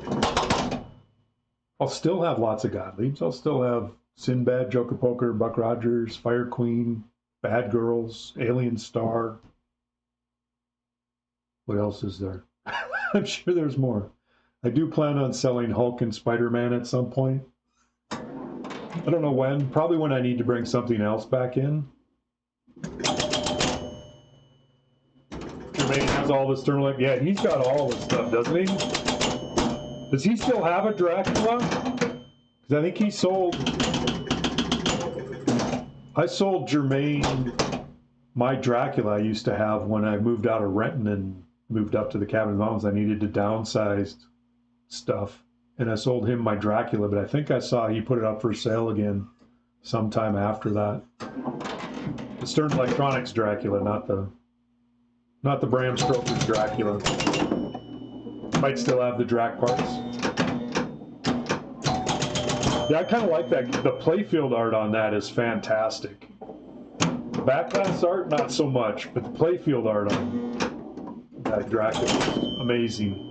I'll still have lots of Gottliebs. I'll still have Sinbad, Joker Poker, Buck Rogers, Fire Queen, Bad Girls, Alien Star. What else is there? I'm sure there's more. I do plan on selling Hulk and Spider-Man at some point. I don't know when. Probably when I need to bring something else back in. Jermaine has all the Stern. Yeah, he's got all the stuff, doesn't he? Does he still have a Dracula? Because I think he sold... I sold Jermaine my Dracula I used to have when I moved out of Renton and moved up to the Cabin of the Mountains. I needed to downsize stuff. And I sold him my Dracula, but I think I saw he put it up for sale again sometime after that. The Stern Electronics Dracula, not the Bram Stoker's Dracula. Might still have the Drac parts. Yeah, I kind of like that. The playfield art on that is fantastic. The backglass art, not so much, but the playfield art on that Dracula is amazing.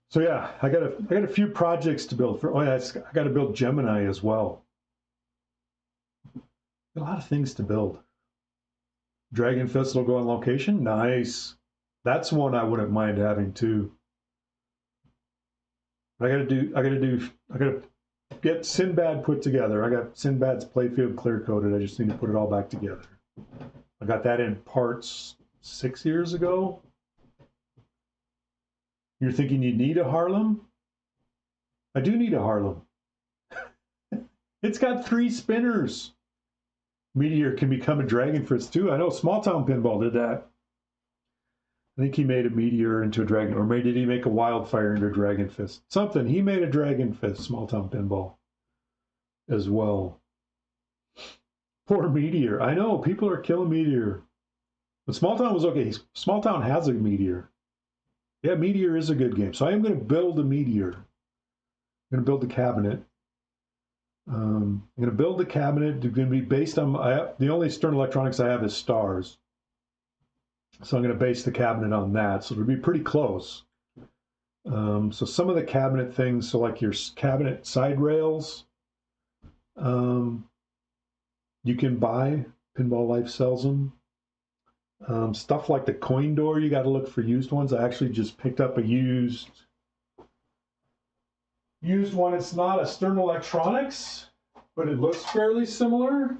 So yeah, I got a few projects to build. Oh yeah, I got to build Gemini as well. A lot of things to build. Dragon Fist will go on location. Nice. That's one I wouldn't mind having too. I gotta get Sinbad put together. I got Sinbad's playfield clear coated. I just need to put it all back together. I got that in parts 6 years ago. You're thinking you need a Harlem? I do need a Harlem. It's got 3 spinners. Meteor can become a Dragon Fist too. I know Small Town Pinball did that. I think he made a Meteor into a Dragon, or maybe did he make a Wildfire into a Dragon Fist? Something. He made a Dragon Fist, Small Town Pinball, as well. Poor Meteor. I know, people are killing Meteor. But Small Town was okay. Small Town has a Meteor. Yeah, Meteor is a good game. So I am going to build a Meteor. I'm going to build the cabinet. I'm going to build the cabinet. It's going to be based on... the only Stern Electronics I have is Stars. So I'm going to base the cabinet on that. So it'll be pretty close. So some of the cabinet things, so like your cabinet side rails, you can buy. Pinball Life sells them. Stuff like the coin door, you got to look for used ones. I actually just picked up a used one. It's not a Stern Electronics, but it looks fairly similar.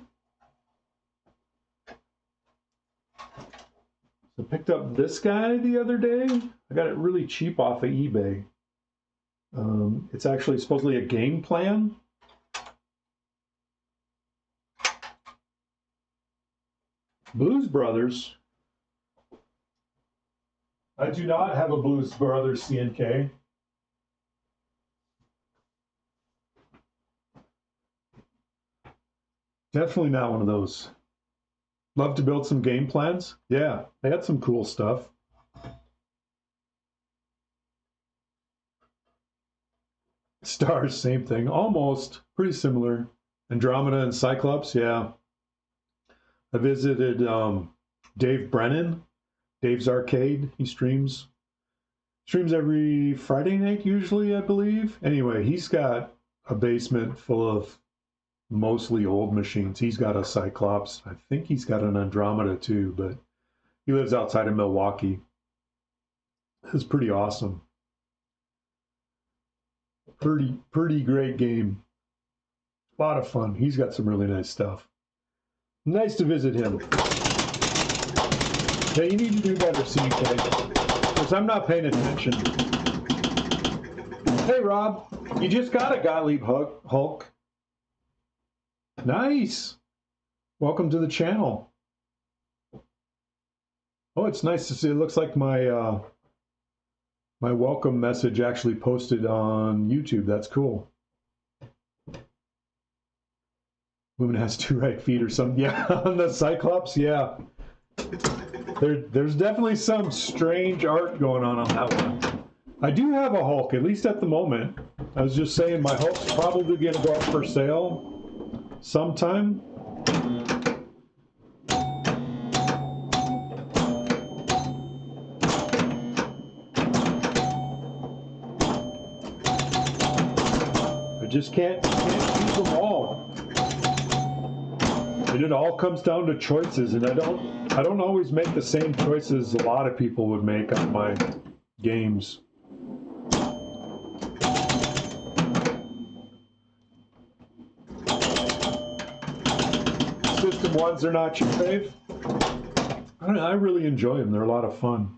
So I picked up this guy the other day. I got it really cheap off of eBay. It's actually supposedly a game plan. Blues Brothers. I do not have a Blues Brothers CNK. Definitely not one of those. Love to build some game plans. Yeah, they had some cool stuff. Stars, same thing. Almost. Pretty similar. Andromeda and Cyclops, yeah. I visited Dave Brennan, Dave's Arcade. He streams every Friday night usually, I believe. Anyway, he's got a basement full of mostly old machines. He's got a Cyclops. I think he's got an Andromeda too, but he lives outside of Milwaukee. It's pretty awesome. Pretty great game. A lot of fun. He's got some really nice stuff. Nice to visit him. Yeah, you need to do better, CK, because I'm not paying attention. Hey, Rob, you just got a Gottlieb Hulk. Nice. Welcome to the channel. Oh, it's nice to see. It looks like my my welcome message actually posted on YouTube. That's cool. Woman has 2 right feet or something. Yeah, on the Cyclops, yeah. There's definitely some strange art going on that one. I do have a Hulk, at least at the moment. I was just saying my Hulk's probably going to go up for sale sometime. I just can't use them all. And it all comes down to choices, and I don't always make the same choices a lot of people would make on my games. System ones are not your fave? I really enjoy them. They're a lot of fun.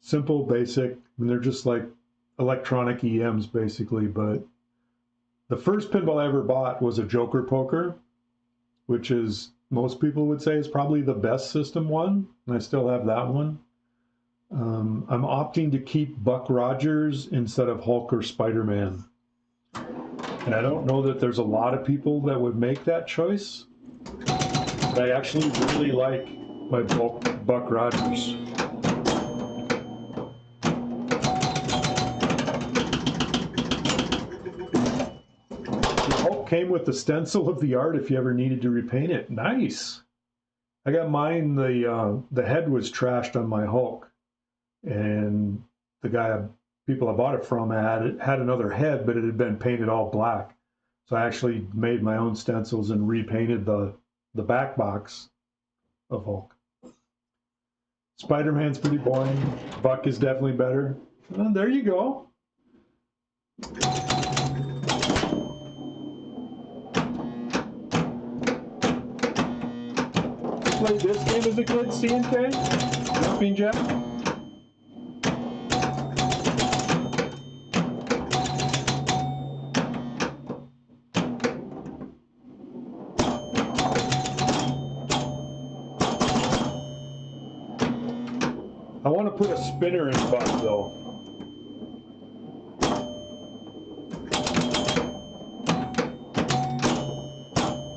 Simple, basic. I mean, they're just like electronic EMs basically, but the first pinball I ever bought was a Joker Poker, which is, most people would say, is probably the best system one, and I still have that one. I'm opting to keep Buck Rogers instead of Hulk or Spider-Man. And I don't know that there's a lot of people that would make that choice, but I actually really like my Buck Rogers. Came with the stencil of the art if you ever needed to repaint it. Nice. I got mine. The head was trashed on my Hulk, and the people I bought it from had another head, but it had been painted all black. So I actually made my own stencils and repainted the back box of Hulk. Spider-Man's pretty boring. Buck is definitely better. Well, there you go. Played this game as a kid, CNK? Jumping Jack? I want to put a spinner in Buck though.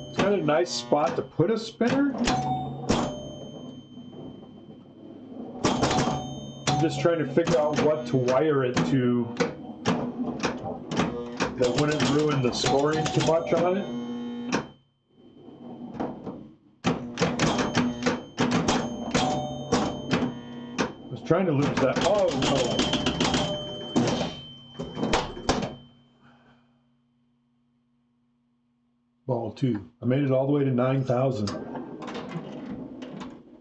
It's got a nice spot to put a spinner. Just trying to figure out what to wire it to that wouldn't ruin the scoring too much on it. I was trying to lose that. Oh no. Ball 2. I made it all the way to 9,000.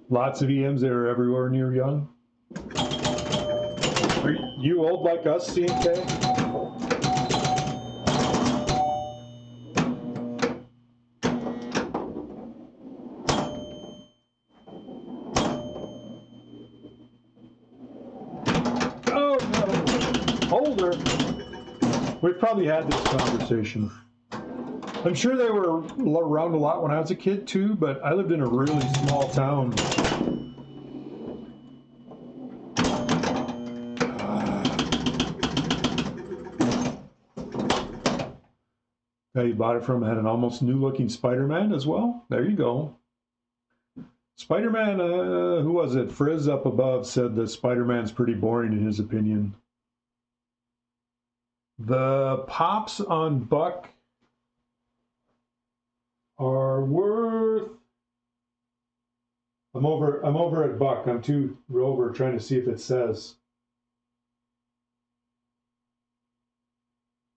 Lots of EMs that are everywhere when you're young. Are you old like us, CNK? older. We've probably had this conversation. I'm sure they were around a lot when I was a kid too, but I lived in a really small town. Guy you bought it from had an almost new looking Spider-Man as well. There you go. Spider-Man, who was it? Frizz up above said that Spider-Man's pretty boring in his opinion. The pops on Buck are worth. I'm over at Buck. I'm over trying to see if it says.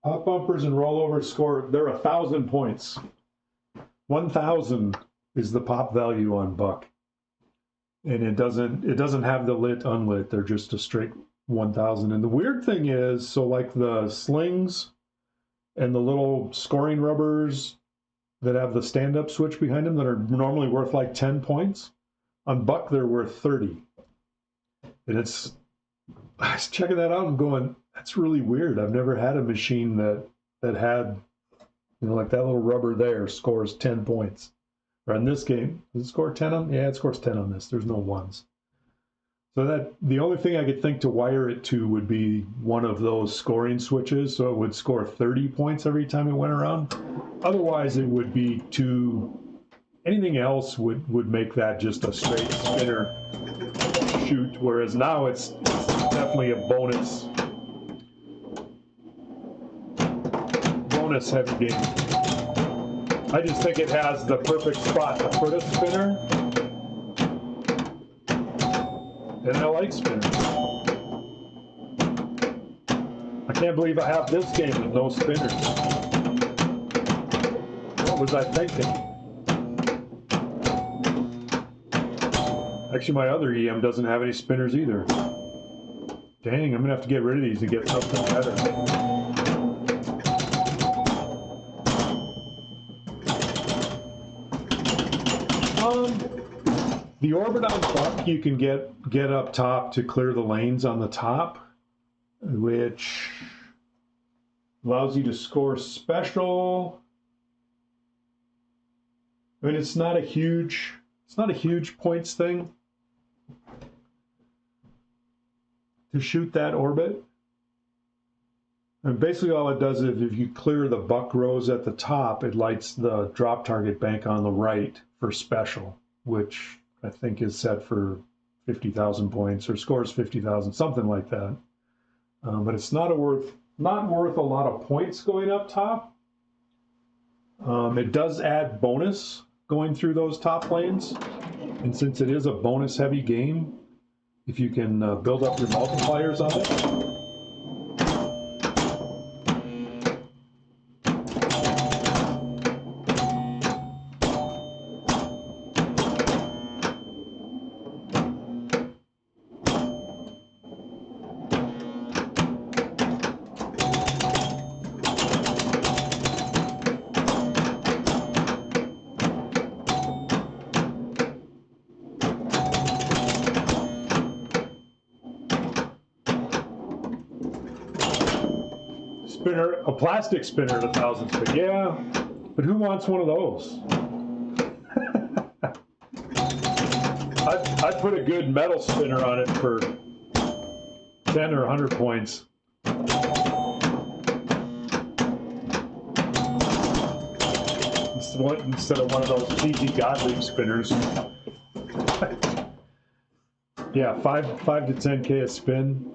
Pop bumpers and rollovers score. They're 1,000 points. 1,000 is the pop value on Buck, and it doesn't have the lit unlit. They're just a straight 1,000. And the weird thing is, so like the slings and the little scoring rubbers that have the stand-up switch behind them that are normally worth like 10 points, on Buck they're worth 30. And I was checking that out and going, that's really weird. I've never had a machine that had, like that little rubber there scores 10 points. Or in this game, does it score 10 on? Yeah, it scores 10 on this. There's no ones. So that the only thing I could think to wire it to would be one of those scoring switches, so it would score 30 points every time it went around. Otherwise, it would be anything else would make that just a straight spinner shoot, whereas now it's definitely a bonus heavy game. I just think it has the perfect spot to put a spinner. And I like spinners. I can't believe I have this game with no spinners. What was I thinking? Actually, my other EM doesn't have any spinners either. Dang, I'm gonna have to get rid of these to get something better. The orbit on Buck you can get up top to clear the lanes on the top, which allows you to score special. I mean, it's not a huge points thing to shoot that orbit. And basically all it does is if you clear the Buck rows at the top, it lights the drop target bank on the right for special, which I think is set for 50,000 points or scores 50,000, something like that. But it's not worth a lot of points going up top. It does add bonus going through those top lanes, and since it is a bonus heavy game, if you can build up your multipliers on it. A plastic spinner at 1,000 spin. Yeah, but who wants one of those? I'd put a good metal spinner on it for 10 or 100 points. Instead of one of those cheesy Gottlieb spinners. Yeah, 5 to 10K a spin.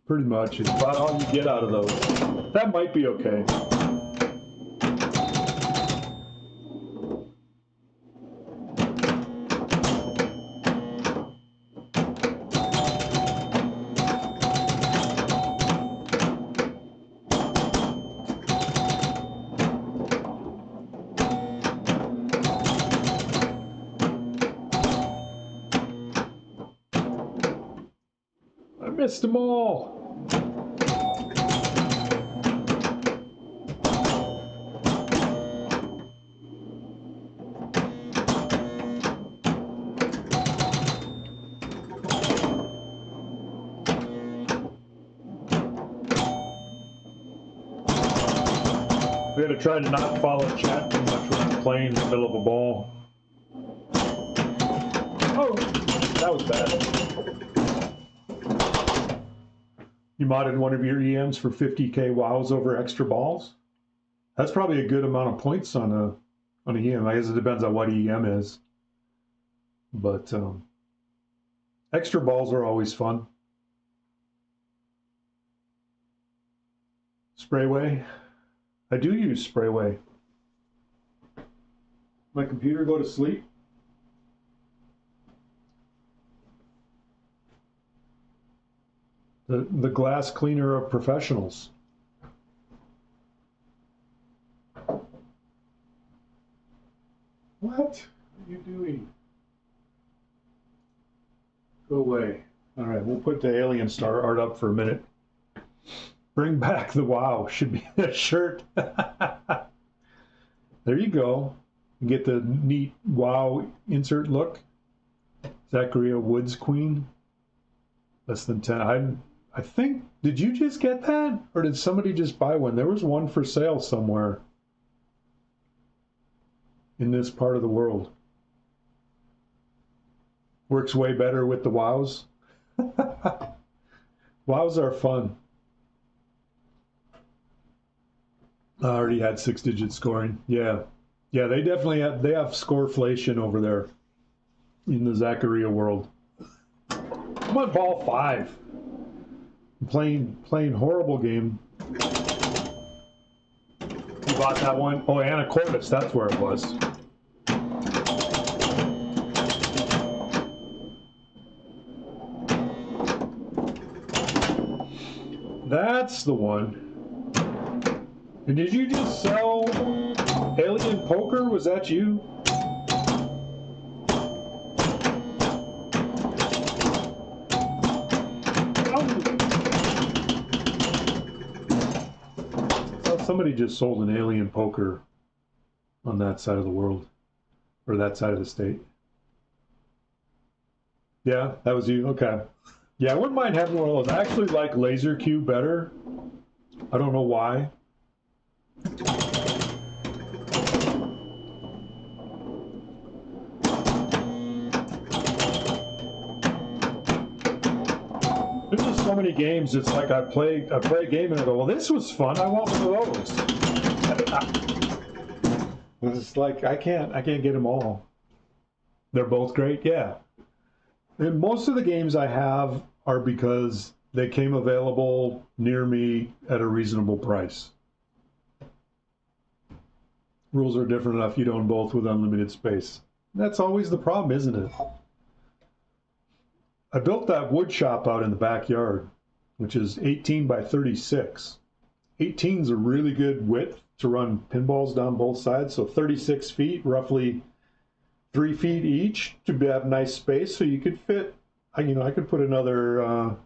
Pretty much. It's about all you get out of those. That might be okay. I missed them all. We gotta try to not follow chat too much when I'm playing in the middle of a ball. Oh, that was bad. You modded one of your EMs for 50k wows over extra balls? That's probably a good amount of points on an EM. I guess it depends on what EM is. But extra balls are always fun. Sprayway. I do use Sprayway. My computer go to sleep. The glass cleaner of professionals. What are you doing? Go away. All right, we'll put the Alien Star art up for a minute. Bring back the WoW should be a shirt. There you go. You get the neat WoW insert look. Zachariah Woods Queen. Less than 10. I think, did you just get that? Or did somebody just buy one? There was one for sale somewhere in this part of the world. Works way better with the WoWs. WoWs are fun. I already had 6-digit scoring. Yeah. Yeah, they definitely have, they have scoreflation over there in the Zachariah world. I'm on ball 5. I'm playing horrible game. You bought that one? Oh, Anacortes, that's where it was. That's the one. And did you just sell Alien Poker? Was that you? Somebody just sold an Alien Poker on that side of the world, or that side of the state. Yeah, that was you. Okay. Yeah, I wouldn't mind having one of those. I actually like Laser Cube better. I don't know why. There's just so many games. It's like I play a game and I go, well, this was fun. I want one of those. It's like I can't get them all. They're both great, yeah. And most of the games I have are because they came available near me at a reasonable price. Rules are different enough you own both with unlimited space. That's always the problem, isn't it? I built that wood shop out in the backyard, which is 18 by 36. 18 is a really good width to run pinballs down both sides, so 36 feet, roughly 3 feet each to have nice space, so you could fit, I could put another,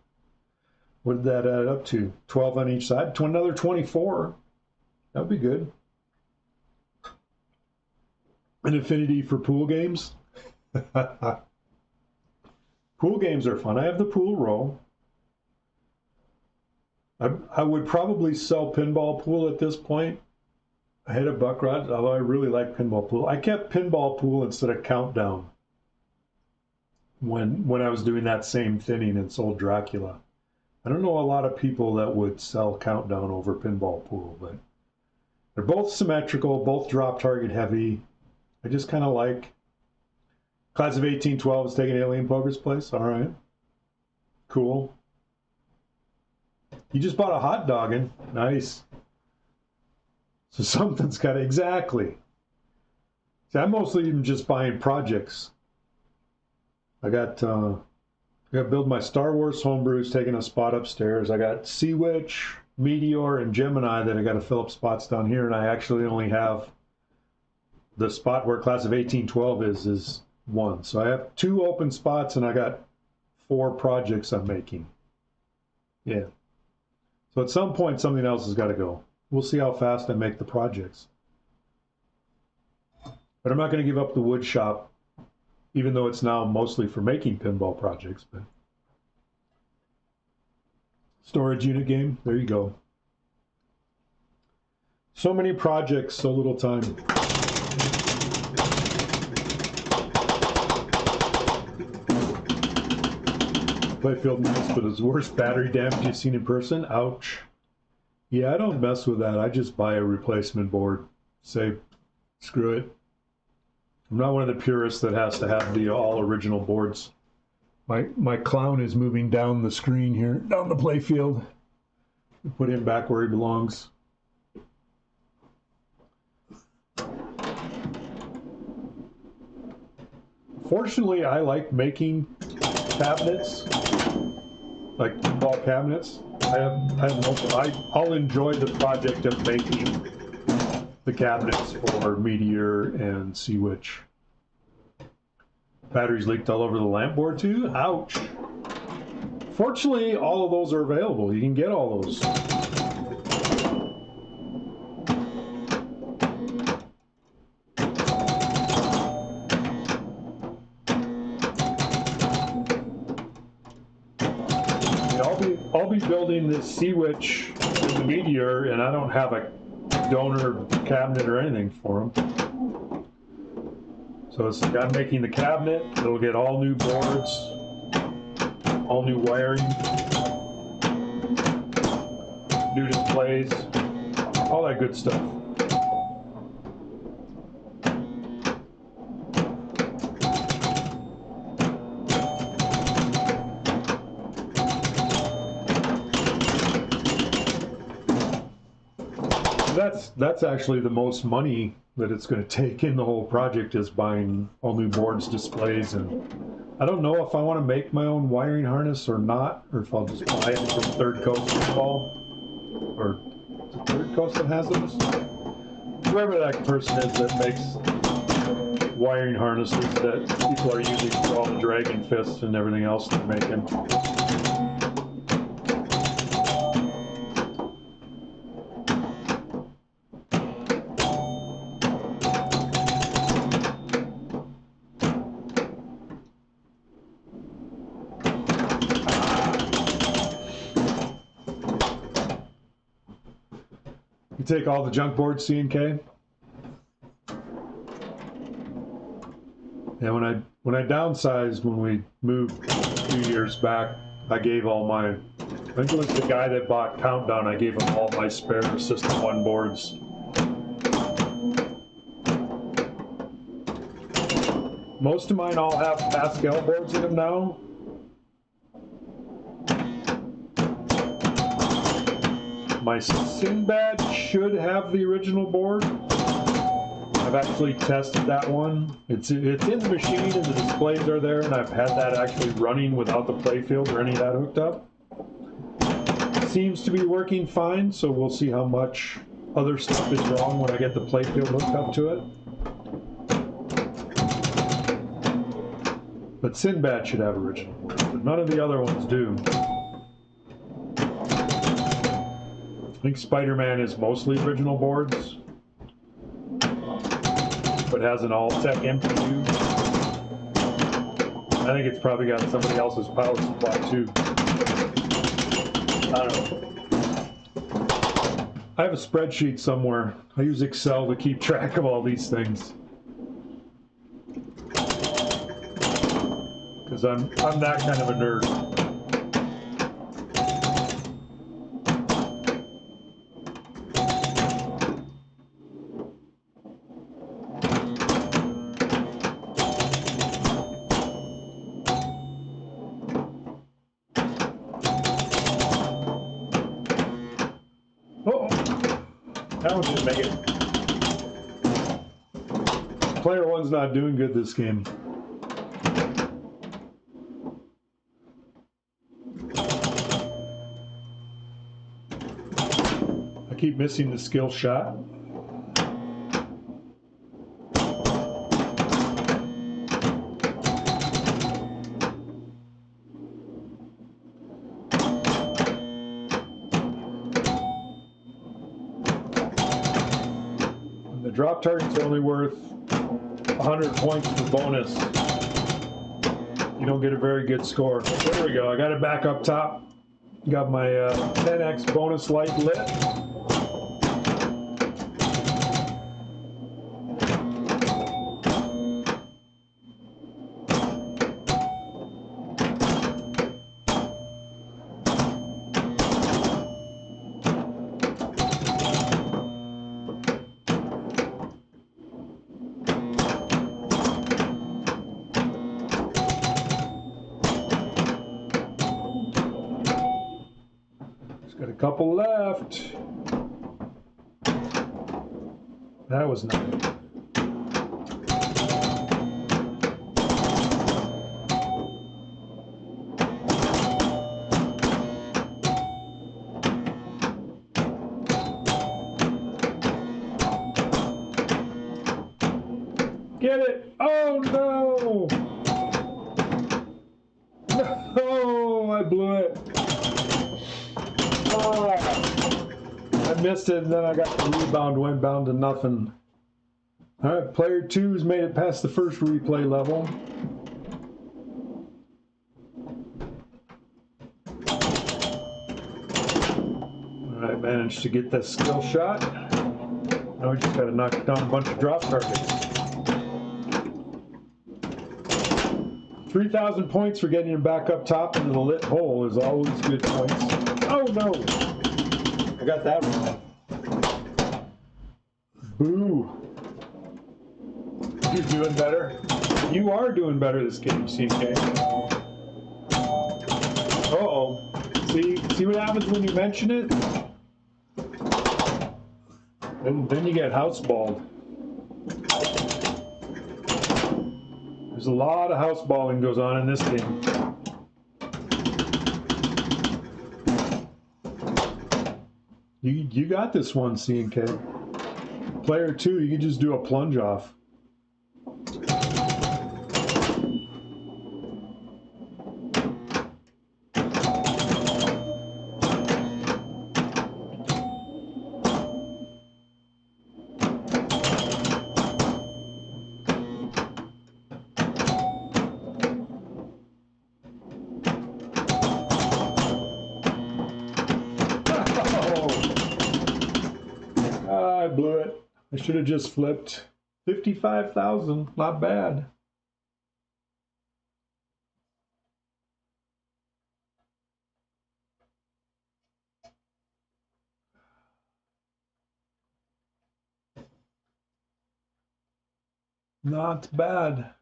what did that add up to? 12 on each side, to another 24. That would be good. An affinity for pool games. Pool games are fun. I have the pool row. I would probably sell pinball pool at this point. I had a buck rod, although I really like pinball pool. I kept pinball pool instead of Countdown when I was doing that same thinning and sold Dracula. I don't know a lot of people that would sell Countdown over pinball pool, but they're both symmetrical, both drop target heavy. I just kind of like. Class of 1812 is taking Alien Poker's place. All right. Cool. You just bought a hot doggin'. Nice. So something's got to, exactly. See, I'm mostly even just buying projects. I got to build my Star Wars homebrews, taking a spot upstairs. I got Sea Witch, Meteor, and Gemini that I got to fill up spots down here, and I actually only have the spot where Class of 1812 is one. So I have 2 open spots, and I got 4 projects I'm making. Yeah. So at some point, something else has got to go. We'll see how fast I make the projects. But I'm not going to give up the wood shop, even though it's now mostly for making pinball projects. But storage unit game, there you go. So many projects, so little time. Playfield nice, but it's the worst battery damage you've seen in person. Ouch. Yeah, I don't mess with that. I just buy a replacement board. Say, screw it. I'm not one of the purists that has to have the all original boards. My clown is moving down the screen here, down the playfield. Put him back where he belongs. Fortunately, I like making cabinets, like pinball cabinets. I'll enjoy the project of making the cabinets for Meteor and Sea Witch. Batteries leaked all over the lamp board too. Ouch. Fortunately, all of those are available. You can get all those. I'll be building this Sea Witch and the Meteor, and I don't have a donor cabinet or anything for them. So it's I'm making the cabinet. It'll get all new boards, all new wiring, new displays, all that good stuff. That's actually the most money that it's going to take in the whole project, is buying all new boards, displays, and I don't know if I want to make my own wiring harness or not, or if I'll just buy it from Third Coast Pinball, or is it Third Coast that has those? Whoever that person is that makes wiring harnesses that people are using for all the Dragon Fists and everything else they're making. You take all the junk boards, C&K? Yeah, when I downsized, when we moved a few years back, I gave all my, I think it was the guy that bought Countdown, I gave him all my spare System 1 boards. Most of mine all have Pascal boards in them now. My Sinbad should have the original board. I've actually tested that one. It's in the machine and the displays are there, and I've had that actually running without the playfield or any of that hooked up. It seems to be working fine, so we'll see how much other stuff is wrong when I get the playfield hooked up to it. But Sinbad should have original board, but none of the other ones do. I think Spider-Man is mostly original boards, but has an all-tech MPU. I think it's probably got somebody else's power supply too. I don't know. I have a spreadsheet somewhere. I use Excel to keep track of all these things. Because I'm that kind of a nerd. That one didn't make it. Player one's not doing good this game. I keep missing the skill shot. Drop target's only worth 100 points for bonus. You don't get a very good score. There we go. I got it back up top. Got my 10x bonus light lit. Got a couple left. That was nice. Get it! Oh no! No, I blew it. Oh, I missed it, and then I got the rebound, went down to nothing. All right, player two's made it past the first replay level. All right, managed to get that skill shot. Now we just got to knock down a bunch of drop targets. 3,000 points for getting him back up top into the lit hole is always good points. Oh no! I got that one. Boo! You're doing better. You are doing better this game, CK. Uh-oh. See what happens when you mention it? Then you get houseballed. There's a lot of houseballing goes on in this game. You got this one, C&K. Player two, you can just do a plunge off. I blew it. I should have just flipped. 55,000, not bad. Not bad.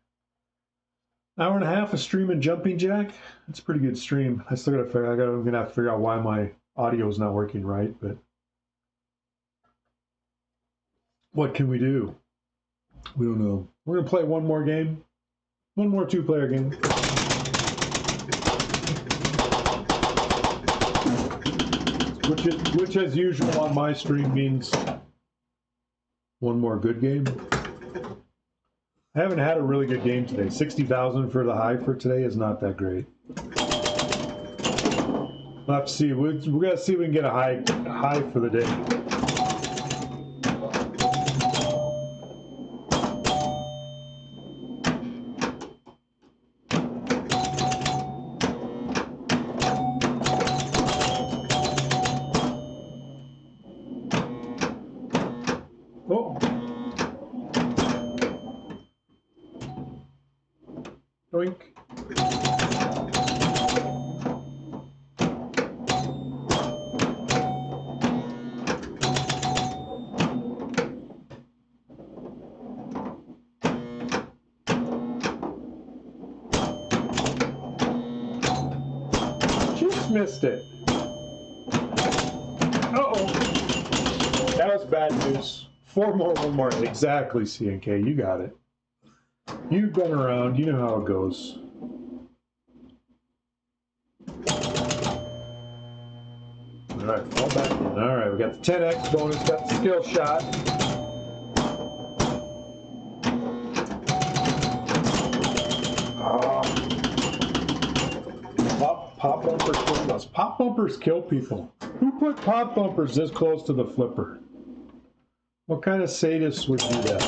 Hour and a half of streaming jumping jack. That's a pretty good stream. I still gotta figure. I'm gonna have to figure out why my audio is not working right, but what can we do? We don't know. We're gonna play one more game. One more two-player game. Which as usual on my stream means one more good game. I haven't had a really good game today. 60,000 for the high for today is not that great. We'll have to see. We're gonna see if we can get a high for the day. Oh. Doink. Just missed it. Uh-oh. That was bad news. Four more, one more. Exactly, C&K. You got it. You've been around. You know how it goes. All right, fall back in. All right, we got the 10x bonus. Got the skill shot. Pop bumpers killed us. Pop bumpers kill people. Who put pop bumpers this close to the flipper? What kind of sadist would do that?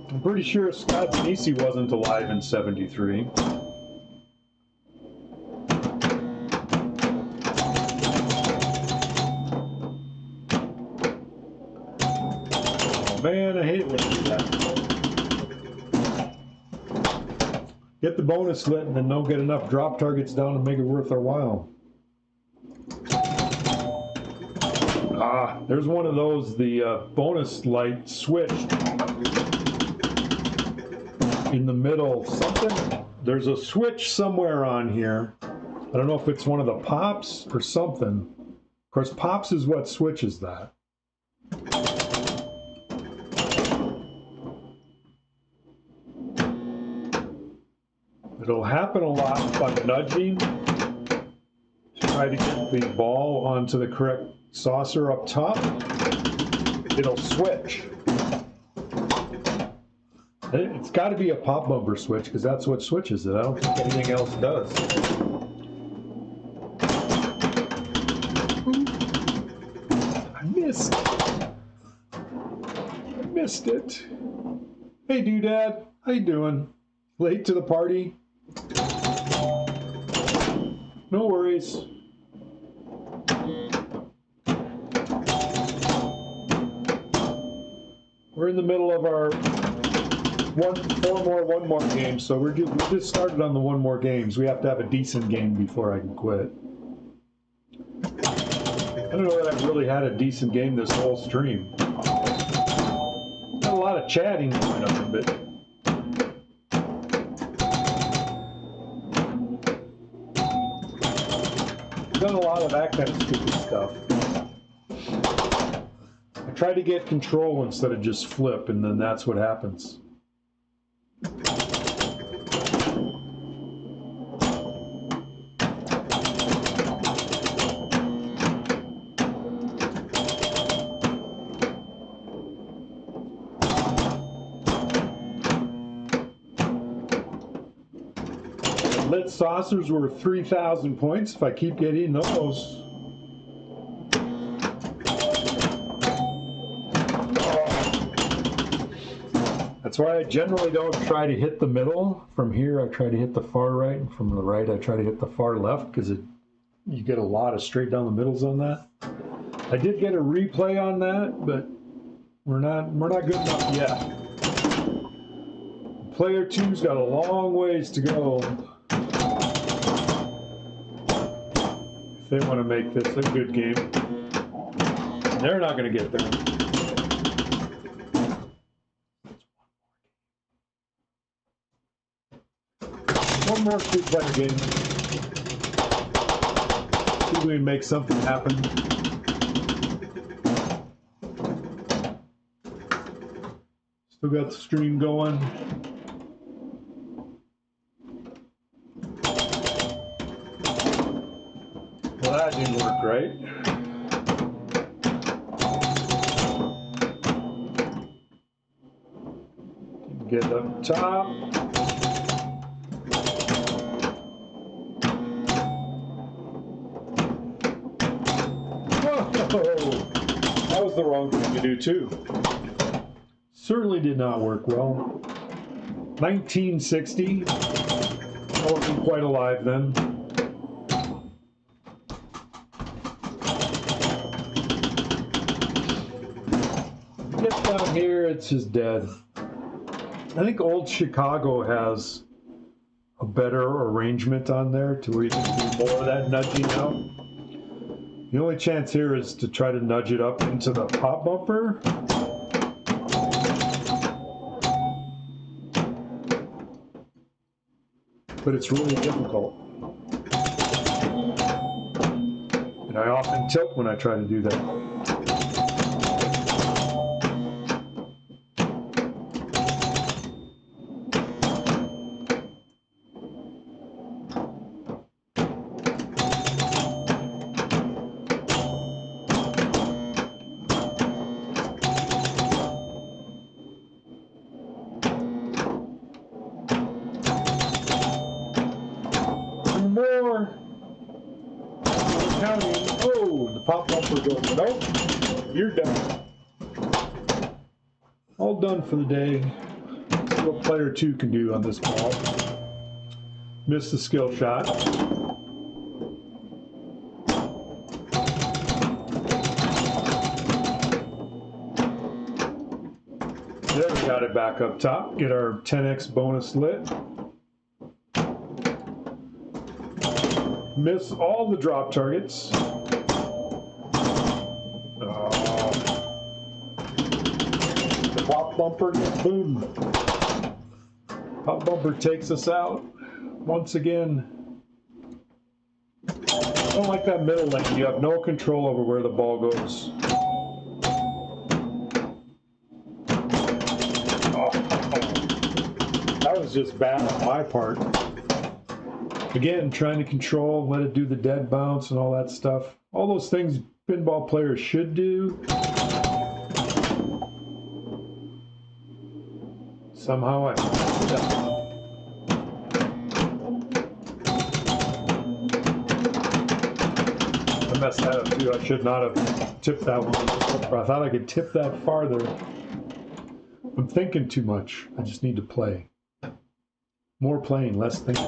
I'm pretty sure Scott Nisi wasn't alive in '73. Oh man, I hate when you do that. Get the bonus lit and then don't get enough drop targets down to make it worth our while. Ah, there's one of those, the bonus light switched in the middle. Something, there's a switch somewhere on here. I don't know if it's one of the pops or something. Of course, pops is what switches that. It'll happen a lot if I'm nudging to try to get the ball onto the correct saucer up top. It'll switch. It's got to be a pop bumper switch because that's what switches it. I don't think anything else does. I missed it. Hey, Doodad, how you doing? Late to the party? No worries. We're in the middle of our one more games, so we just started on the one more games. We have to have a decent game before I can quit. I don't know that I've really had a decent game this whole stream. Not a lot of chatting going on, but done a lot of that kind of stupid stuff. I try to get control instead of just flip, and then that's what happens. Lit saucers were 3,000 points if I keep getting those. That's why I generally don't try to hit the middle. From here, I try to hit the far right, and from the right, I try to hit the far left because you get a lot of straight down the middles on that. I did get a replay on that, but we're not good enough yet. Player 2's got a long ways to go. If they want to make this a good game, they're not going to get there. One more two-player game. See if we can make something happen. Still got the stream going. Well, that didn't work right. Didn't get up top. That was the wrong thing to do too. Certainly did not work well. 1960. I wasn't quite alive then. Get down here, it's just dead. I think old Chicago has a better arrangement on there to where you can do more of that nudging out. The only chance here is to try to nudge it up into the pop bumper. But it's really difficult. And I often tilt when I try to do that. Nope, you're done. All done for the day. See what player 2 can do on this ball. Missed the skill shot. There, we got it back up top. Get our 10x bonus lit. Miss all the drop targets. bumper, boom. Pop bumper takes us out once again. I don't like that middle lane. You have no control over where the ball goes. Oh, that was just bad on my part. Again, trying to control, let it do the dead bounce and all that stuff. All those things pinball players should do. Somehow I messed that up too. I should not have tipped that one. I thought I could tip that farther. I'm thinking too much. I just need to play. More playing, less thinking.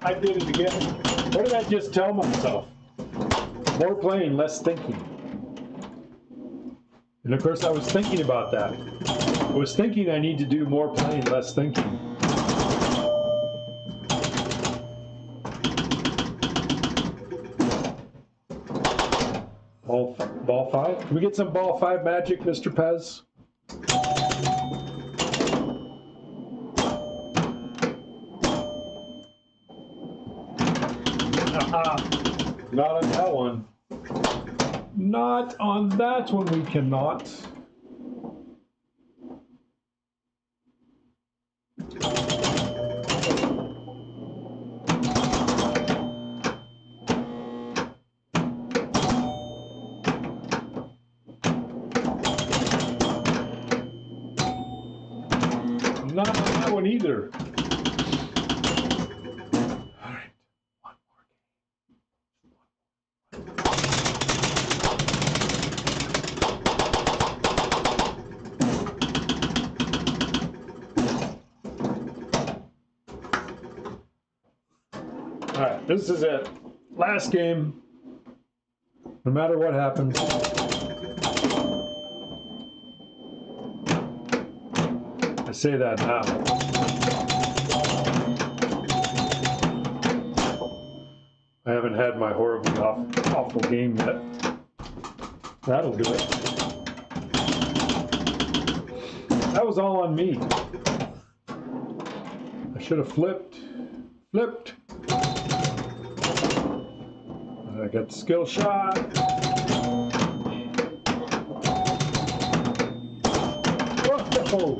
I did it again. What did I just tell myself? More playing, less thinking. And of course I was thinking about that. I was thinking I need to do more playing, less thinking. Ball 5? Can we get some ball 5 magic, Mr. Pez? Not on that one. Not on that one, we cannot. Not on that one either. All right, this is it. Last game. No matter what happens. I say that now. I haven't had my horribly awful game yet. That'll do it. That was all on me. I should have flipped. I got the skill shot. Whoa!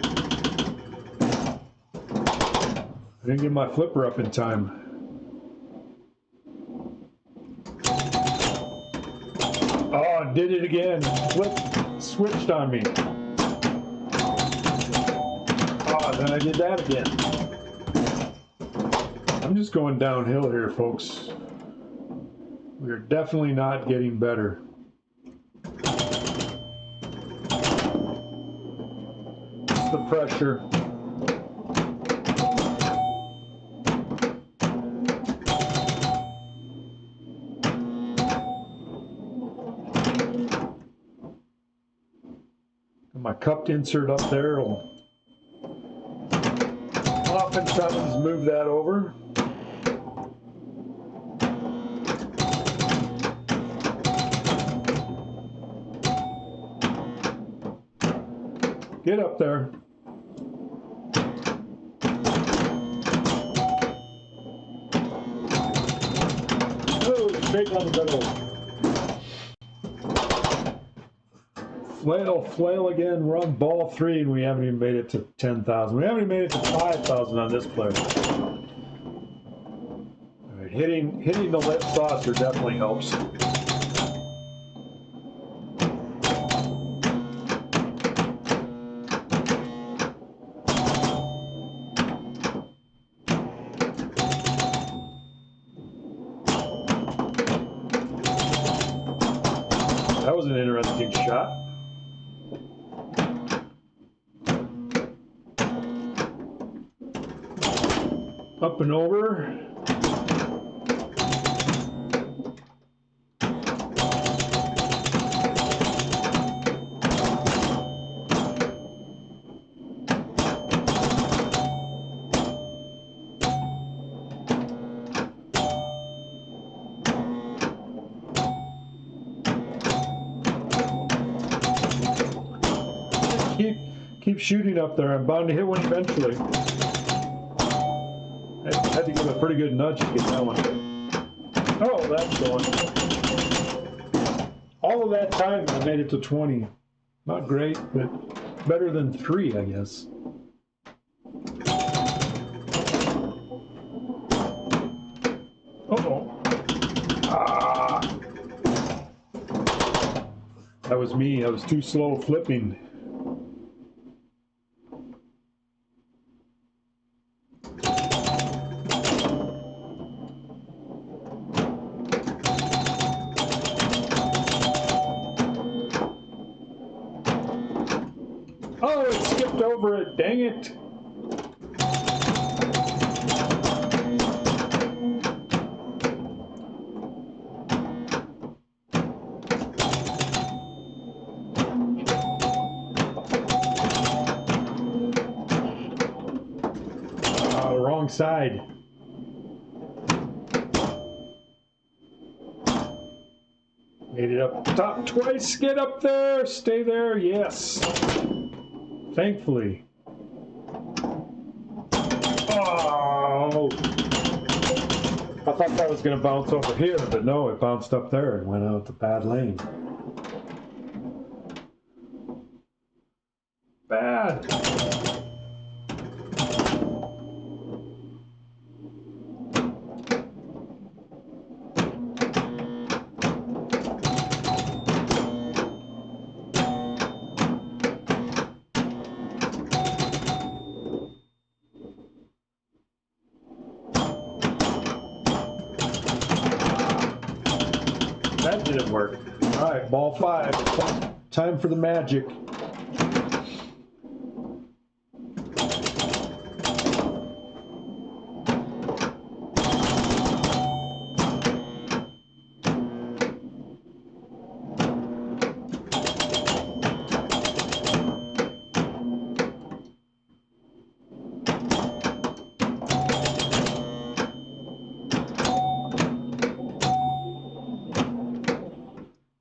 I didn't get my flipper up in time. Oh, did it again. Switched on me. Oh, then I did that again. I'm just going downhill here, folks. We're definitely not getting better. It's the pressure. My cupped insert up there will oftentimes move that over. Get up there. Oh, straight on the middle. Flail again. We're on ball 3 and we haven't even made it to 10,000. We haven't even made it to 5,000 on this player. All right, hitting the lip saucer definitely helps. That was an interesting shot. Up and over. Keep shooting up there. I'm bound to hit one eventually. I had to give a pretty good nudge to get that one. Oh, that's going. All of that time, I made it to 20. Not great, but better than 3, I guess. Uh-oh. Ah. That was me. I was too slow flipping. Oh, it skipped over it. Dang it. Wrong side. Made it up top twice. Get up there. Stay there. Yes. Thankfully. Oh. I thought that was going to bounce over here, but no, it bounced up there and went out the bad lane. Bad. That didn't work. All right, ball 5. Time for the magic.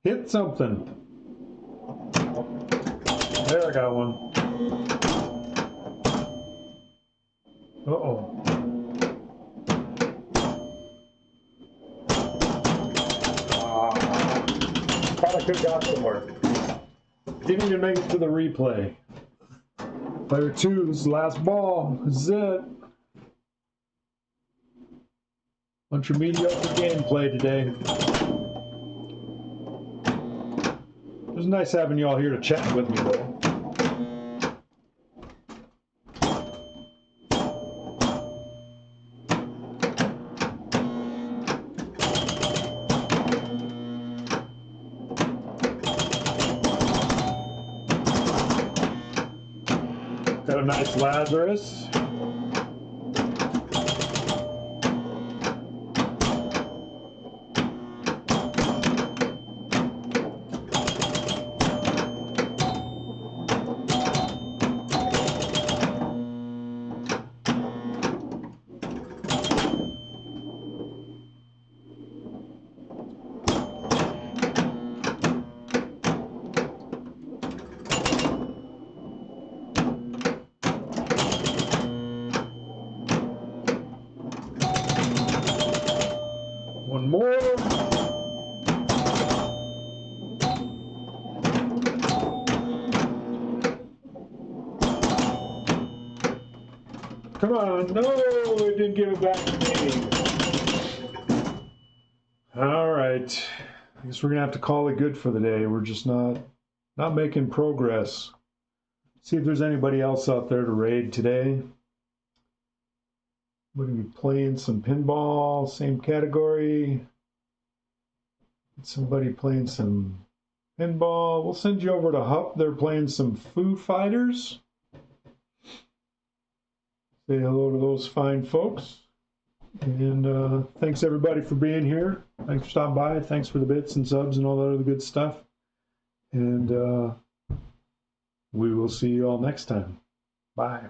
Hit something. There, I got one. Uh-oh. Thought I could have got somewhere. Didn't even make it to the replay. Player 2, this is the last ball. This is it. Bunch of mediocre gameplay today. It was nice having you all here to chat with me, though. Got a nice Lazarus. One more. Come on, no, it didn't give it back to me. All right, I guess we're gonna have to call it good for the day. We're just not making progress. See if there's anybody else out there to raid today. We're going to be playing some pinball, same category. Somebody playing some pinball. We'll send you over to Hup. They're playing some Foo Fighters. Say hello to those fine folks. And thanks everybody for being here. Thanks for stopping by. Thanks for the bits and subs and all that other good stuff. And we will see you all next time. Bye.